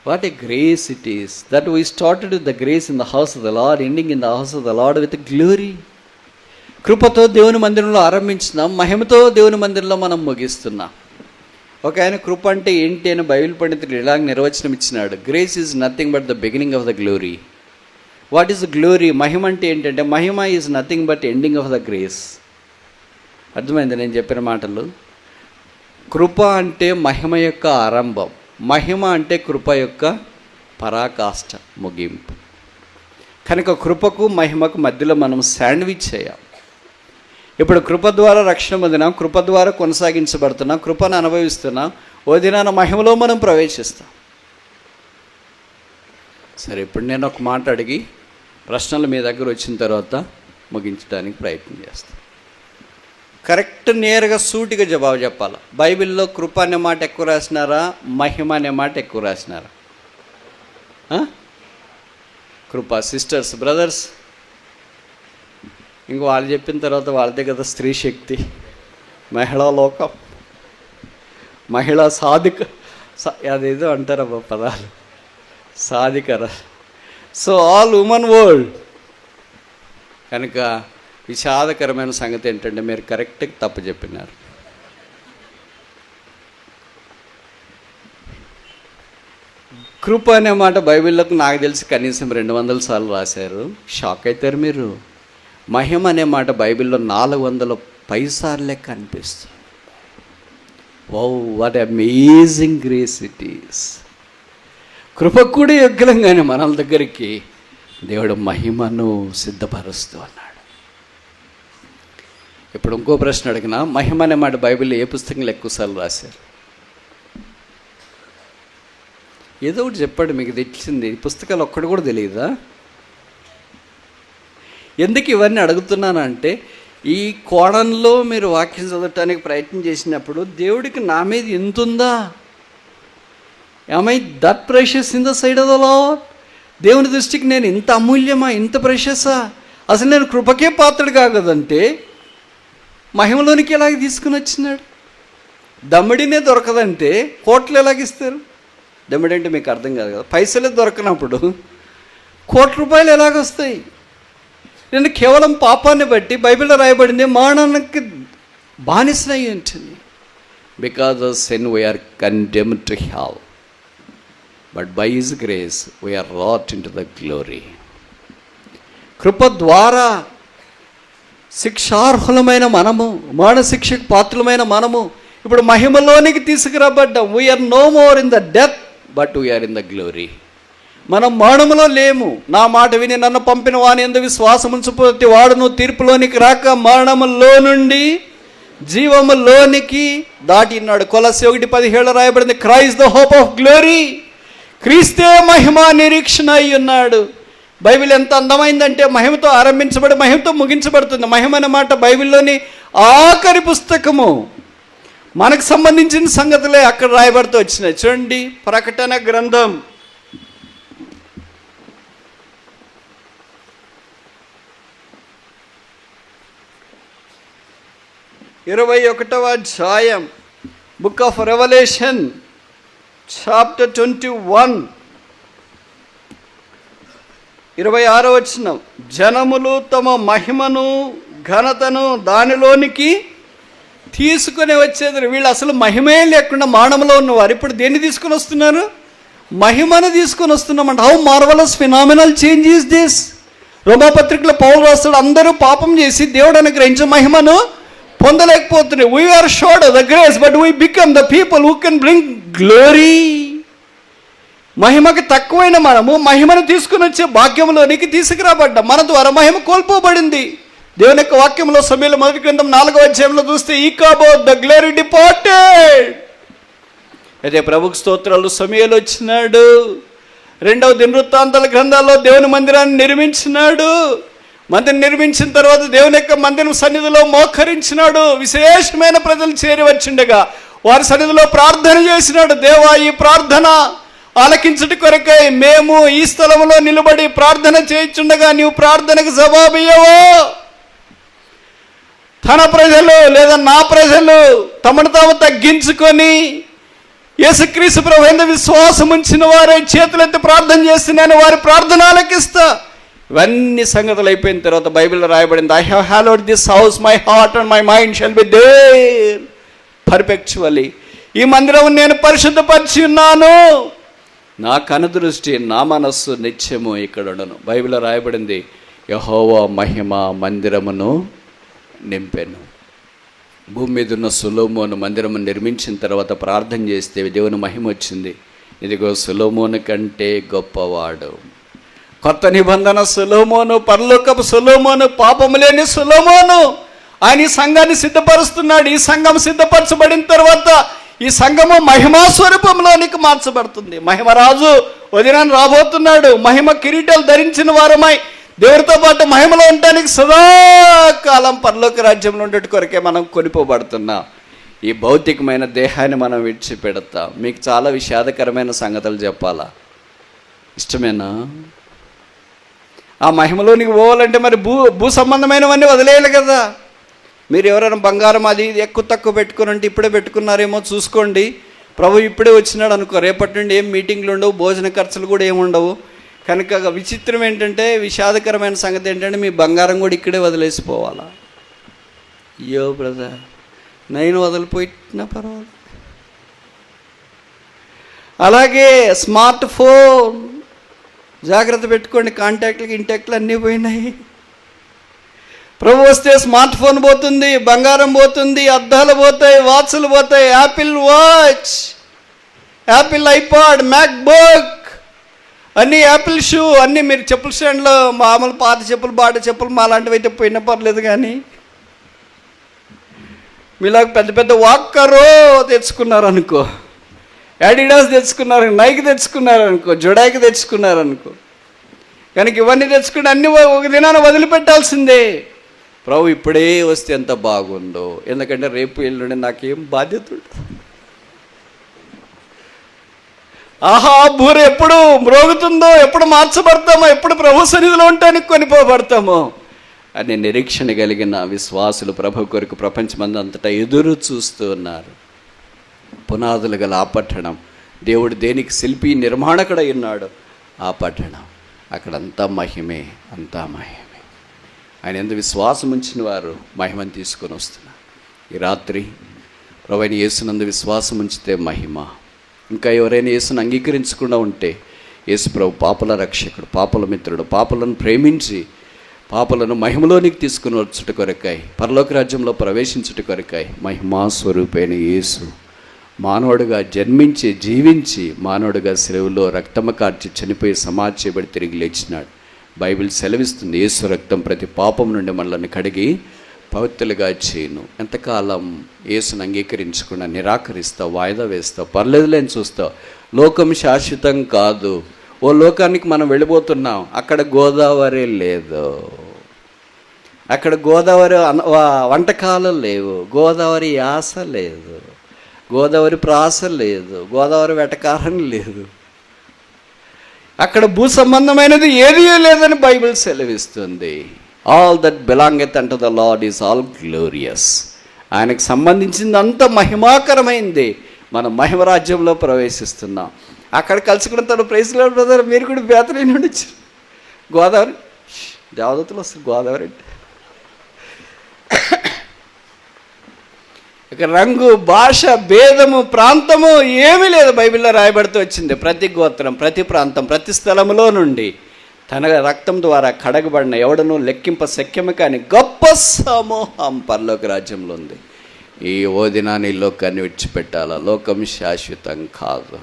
Speaker 1: What a grace it is that we started with the grace in the house of the Lord, ending in the house of the Lord with glory. కృపతో దేవుని మందిరంలో ఆరంభించున్నాం, మహిమతో దేవుని మందిరంలో మనం ముగిస్తున్నాం. ఒక ఆయన కృప అంటే ఏంటి అని బైబిల్ పండితుడు ఇలాగ నిర్వచనం ఇచ్చినాడు. Grace is nothing but the beginning of the glory. What is glory? మహిమ అంటే ఏంటంటే మహిమ is nothing but ending of the grace. అర్థమైంది నేను చెప్పిన మాటలు? కృప అంటే మహిమ యొక్క ఆరంభం, మహిమ అంటే కృప యొక్క పరాకాష్ట, ముగింపు. కనుక కృపకు మహిమకు మధ్యలో మనం శాండ్విచ్ చేయాం. ఇప్పుడు కృప ద్వారా రక్షణ పొందినాం, కృప ద్వారా కొనసాగించబడుతున్నాం, కృపను అనుభవిస్తున్నాం. ఓ దినాన మహిమలో మనం ప్రవేశిస్తాం. సరే, ఇప్పుడు నేను ఒక మాట అడిగి ప్రశ్నలు మీ దగ్గర వచ్చిన తర్వాత ముగించడానికి ప్రయత్నం చేస్తాను. కరెక్ట్ నేరుగా సూటిగా జవాబు చెప్పాలి. బైబిల్లో కృప అనే మాట ఎక్కువ రాసినారా, మహిమ అనే మాట ఎక్కువ రాసినారా? కృప. సిస్టర్స్, బ్రదర్స్, ఇంక వాళ్ళు చెప్పిన తర్వాత వాళ్ళదే కదా స్త్రీ శక్తి, మహిళా లోకం, మహిళా సాధిక, అదేదో అంటారబ్బా పదాలు, సాధికర. So all women world. కనుక విషాదకరమైన సంగతి ఏంటంటే మీరు కరెక్ట్గా తప్పు చెప్పినారు. కృప అనే మాట బైబిల్లోకి నాకు తెలిసి కనీసం 200 సార్లు రాశారు. షాక్ అవుతారు మీరు. మహిమ అనే మాట బైబిల్లో 400 పైసార్లే కనిపిస్తుంది. Wow, what amazing grace it is. కృపకు కూడా యోగ్యంగానే మన దగ్గరికి దేవుడు మహిమను సిద్ధపరుస్తూ అన్నాడు. ఇప్పుడు ఇంకో ప్రశ్న అడిగిన, మహిమ అనే మాట బైబిల్లో ఏ పుస్తకంలో ఎక్కువసార్లు రాశారు? ఏదో ఒకటి చెప్పాడు, మీకు తెచ్చింది. పుస్తకాలు ఒక్కడు కూడా తెలియదా? ఎందుకు ఇవన్నీ అడుగుతున్నానంటే, ఈ కోణంలో మీరు వాక్యం చదవటానికి ప్రయత్నం చేసినప్పుడు దేవుడికి నా మీద ఎంత ఉందా? am I that precious in the sight of the Lord? దేవుని దృష్టికి నేను ఇంత అమూల్యమా, ఇంత ప్రెషసా? అసలు నేను కృపకే పాత్రుడు కాగదంటే మహిమలోనికి ఎలాగ తీసుకుని వచ్చినాడు? దమ్మిడినే దొరకదంటే కోట్లు ఎలాగిస్తారు? దమ్మిడి అంటే మీకు అర్థం కాదు కదా. పైసలే దొరకనప్పుడు ₹1,00,00,000 ఎలాగొస్తాయి? నేను కేవలం పాపాన్ని బట్టి బైబిల్లో రాయబడింది మరణానికి బానిసనై ఉంటుంది. Because of sin we are condemned to hell, but by his grace we are wrought into the glory. కృప ద్వారా శిక్షార్హులమైన మనము, మరణ శిక్షకు పాత్రులమైన మనము ఇప్పుడు మహిమలోనికి తీసుకురాబడ్డాం. We are no more in the death but we are in the glory. మనం మరణములో లేము. నా మాట విని నన్ను పంపిన వాని యందు విశ్వాసం ఉంచు వాడును తీర్పులోనికి రాక మరణములో నుండి జీవములోనికి దాటినాడు. కొలస్సీ 1:17 రాయబడింది, Christ the hope of glory. క్రీస్తే మహిమ నిరీక్షణ అయి ఉన్నాడు. బైబిల్ ఎంత అందమైందంటే మహిమతో ఆరంభించబడి మహిమతో ముగించబడుతుంది. మహిమ అనే మాట బైబిల్లోని ఆఖరి పుస్తకము. మనకు సంబంధించిన సంగతులే అక్కడ రాయబడుతూ వచ్చినాయి. చూడండి, ప్రకటన గ్రంథం 21వ అధ్యాయం, బుక్ ఆఫ్ రెవల్యూషన్ చాప్టర్ 21 26వ వచనం. జనములు తమ మహిమను ఘనతను దానిలోనికి తీసుకొని వచ్చేది. వీళ్ళు అసలు మహిమే లేకుండా మానవులో ఉన్నవారు ఇప్పుడు దేన్ని తీసుకొని వస్తున్నారు? మహిమను తీసుకొని వస్తున్నామంట. How marvellous phenomenal change is this. రోమాపత్రికలో పౌలు రాస్తాడు, అందరూ పాపం చేసి దేవుడు అనుగ్రహించిన మహిమను పొందలేకపోతున్నాయి. We are short the grace but we become the people who can bring glory. మహిమకి తక్కువైన మనము మహిమను తీసుకుని వచ్చే భాగ్యంలోనికి తీసుకురాబడ్డాం. మన ద్వారా మహిమ కోల్పోబడింది. దేవుని యొక్క వాక్యంలో సమూయేలు 1వ గ్రంథం 4వ అధ్యాయంలో చూస్తే, ఈకాబోత్ ద గ్లోరీ డిపార్టెడ్. అయితే ప్రభుకు స్తోత్రాలు, సమూయేలు వచ్చినాడు. 2వ దినవృత్తాంతాల గ్రంథాల్లో దేవుని మందిరాన్ని నిర్మించినాడు. మందిరం నిర్మించిన తర్వాత దేవుని యొక్క మందిరం సన్నిధిలో మోకరించినాడు. విశేషమైన ప్రజలు చేరి వచ్చిండగా వారి సన్నిధిలో ప్రార్థన చేసినాడు. దేవా, ఈ ప్రార్థన ఆలకించుట కొరకై మేము ఈ స్థలంలో నిలబడి ప్రార్థన చేయించుండగా నీవు ప్రార్థనకు జవాబియ్యవో. తన ప్రజలు లేదా నా ప్రజలు తమను తాము తగ్గించుకొని యేసుక్రీస్తు ప్రభువు యందు విశ్వాసం ఉంచిన వారే చేతులెత్తి ప్రార్థన చేస్తున్నాను, వారి ప్రార్థన ఆలకిస్తా. ఇవన్నీ సంగతులు అయిపోయిన తర్వాత బైబిల్లో రాయబడింది, I have hallowed this house, my heart and my mind shall be there perpetually. ఈ మందిరం నేను పరిశుద్ధపరిచి ఉన్నాను, నా కనుదృష్టి నా మనస్సు నిత్యము ఇక్కడ ఉండను. బైబిల్లో రాయబడింది, యెహోవా మహిమ మందిరమును నింపెను. భూమి మీద ఉన్న సొలొమోను మందిరము నిర్మించిన తర్వాత ప్రార్థన చేస్తే దేవుని మహిమ వచ్చింది. ఇదిగో సొలొమోను కంటే గొప్పవాడు. కొత్త నిబంధన సొలొమోను, పరలోకపు సొలొమోను, పాపము లేని సొలొమోను. ఆయన ఈ సంఘాన్ని సిద్ధపరుస్తున్నాడు. ఈ సంఘం సిద్ధపరచబడిన తర్వాత ఈ సంఘము మహిమా స్వరూపంలోనికి మార్చబడుతుంది. మహిమరాజు వదినాన్ని రాబోతున్నాడు. మహిమ కిరీటాలు ధరించిన వారమై దేవుడితో పాటు మహిమలో ఉండటానికి సదాకాలం పరలోక రాజ్యంలో ఉండేటి కొరకే మనం కొనిపోబడుతున్నాం. ఈ భౌతికమైన దేహాన్ని మనం విడిచిపెడతాం. మీకు చాలా విషాదకరమైన సంగతులు చెప్పాలా? ఇష్టమేనా? ఆ మహిమలోనికి పోవాలంటే మరి భూ సంబంధమైనవన్నీ వదిలేయాలి కదా. మీరు ఎవరైనా బంగారం అది ఎక్కువ తక్కువ పెట్టుకుని ఇప్పుడే పెట్టుకున్నారేమో చూసుకోండి. ప్రభు ఇప్పుడే వచ్చినాడు అనుకో, రేపటి నుండి ఏం మీటింగ్లు ఉండవు, భోజన ఖర్చులు కూడా ఏమి ఉండవు. కనుక విచిత్రం ఏంటంటే, విషాదకరమైన సంగతి ఏంటంటే, మీ బంగారం కూడా ఇక్కడే వదిలేసిపోవాలా? అయ్యో బ్రదర్, నేను వదిలిపోయినా పర్వాలేదు. అలాగే స్మార్ట్ ఫోన్ జాగ్రత్త పెట్టుకోండి, కాంటాక్ట్లు ఇంటాక్ట్లు అన్నీ పోయినాయి. ప్రభు వస్తే స్మార్ట్ ఫోన్ పోతుంది, బంగారం పోతుంది, అద్దాలు పోతాయి, వాచ్లు పోతాయి, Apple watch, Apple iPod, MacBook, అన్నీ యాపిల్ షూ, అన్నీ. మీరు చెప్పుల స్టాండ్లో మామూలు పాత చెప్పులు, బాట చెప్పులు మా లాంటివి అయితే పోయినా పర్లేదు, కానీ మీలాగ పెద్ద పెద్ద వాక్కరో తెచ్చుకున్నారనుకో, యాడిడాస్ తెచ్చుకున్నారు, నైక్ తెచ్చుకున్నారనుకో, జొడాయికి తెచ్చుకున్నారనుకో, కనుక ఇవన్నీ తెచ్చుకుంటే అన్నీ ఒక దినాన్ని వదిలిపెట్టాల్సిందే. ప్రభు ఇప్పుడే వస్తే ఎంత బాగుందో. ఎందుకంటే రేపు ఎల్లుండి నాకేం బాధ్యత ఉంటుంది. ఆహా, బూర ఎప్పుడు మ్రోగుతుందో, ఎప్పుడు మార్చబడతామో, ఎప్పుడు ప్రభు సన్నిధిలో ఉండటానికి కొనిపోబడతామో అనే నిరీక్షణ కలిగిన విశ్వాసులు ప్రభు కొరకు ప్రపంచమందంతటా ఎదురు చూస్తూ ఉన్నారు. పునాదులు గల ఆ పట్టణం, దేవుడు దేనికి శిల్పి నిర్మాణకుడై ఉన్నాడు, ఆ పట్టణం, అక్కడంతా మహిమే, అంతా మహిమే. ఆయన ఎంత విశ్వాసం ఉంచిన వారు మహిమను తీసుకొని వస్తున్నారు. ఈ రాత్రి ప్రభువైన యేసునందు విశ్వాసం ఉంచితే మహిమ. ఇంకా ఎవరైనా యేసును అంగీకరించకుండా ఉంటే, యేసు ప్రభు పాపల రక్షకుడు, పాపల మిత్రుడు, పాపలను ప్రేమించి పాపలను మహిమలోనికి తీసుకుని వచ్చుట కొరకాయ, పరలోక రాజ్యంలో ప్రవేశించుట కొరకాయ మహిమా స్వరూపైన యేసు మానవుడిగా జన్మించి జీవించి మానవుడిగా సెలవులో రక్తము కార్చి చనిపోయి సమాధి చేయబడి తిరిగి లేచినాడు. బైబిల్ సెలవిస్తుంది, యేసు రక్తం ప్రతి పాపం నుండి మనల్ని కడిగి పవిత్రులుగా చేయను. ఎంతకాలం యేసును అంగీకరించకుండా నిరాకరిస్తావు, వాయిదా వేస్తావు, పర్లేదులేని చూస్తావు. లోకం శాశ్వతం కాదు. ఓ లోకానికి మనం వెళ్ళిపోతున్నాం, అక్కడ గోదావరి లేదు, అక్కడ గోదావరి వంటకాలు లేవు, గోదావరి యాస లేదు, గోదావరి ప్రాస లేదు, గోదావరి వెటకారం లేదు, అక్కడ భూ సంబంధమైనది ఏదీ లేదని బైబిల్ సెలవిస్తుంది. All that బిలాంగెత్ unto the lord is all glorious. ఆయనకు సంబంధించింది అంత మహిమాకరమైంది. మనం మహిమరాజ్యంలో ప్రవేశిస్తున్నాం. అక్కడ కలుసుకున్న తను ప్రైజ్ లార్డ్ బ్రదర్, మీరు కూడా బేతలీ నుండి వచ్చారు. గోదావరి దేవదత్తులు వస్తారు గోదావరి అంటే. ఇక రంగు, భాష, భేదము, ప్రాంతము ఏమీ లేదు. బైబిల్లో రాయబడుతూ వచ్చింది, ప్రతి గోత్రం, ప్రతి ప్రాంతం, ప్రతి స్థలములో నుండి తన రక్తం ద్వారా కడగబడిన ఎవడనూ లెక్కింప శక్యము కాని గొప్ప సమూహం పరలోక రాజ్యంలో ఉంది. ఈ ఓ దినాన్ని లోకాన్ని విడిచిపెట్టాలా? లోకం శాశ్వతం కాదు,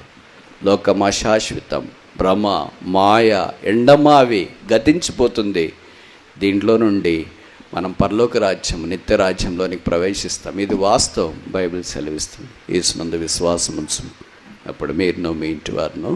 Speaker 1: లోకం అశాశ్వతం, భ్రమ, మాయ, ఎండమావి గతించిపోతుంది. దీంట్లో నుండి మనం పరలోక రాజ్యం, నిత్య రాజ్యంలోనికి ప్రవేశిస్తాం. ఇది వాస్తవం, బైబిల్ సెలవిస్తుంది. యేసునందు విశ్వాసం ఉంచు, అప్పుడు మీరును మీ ఇంటి వారును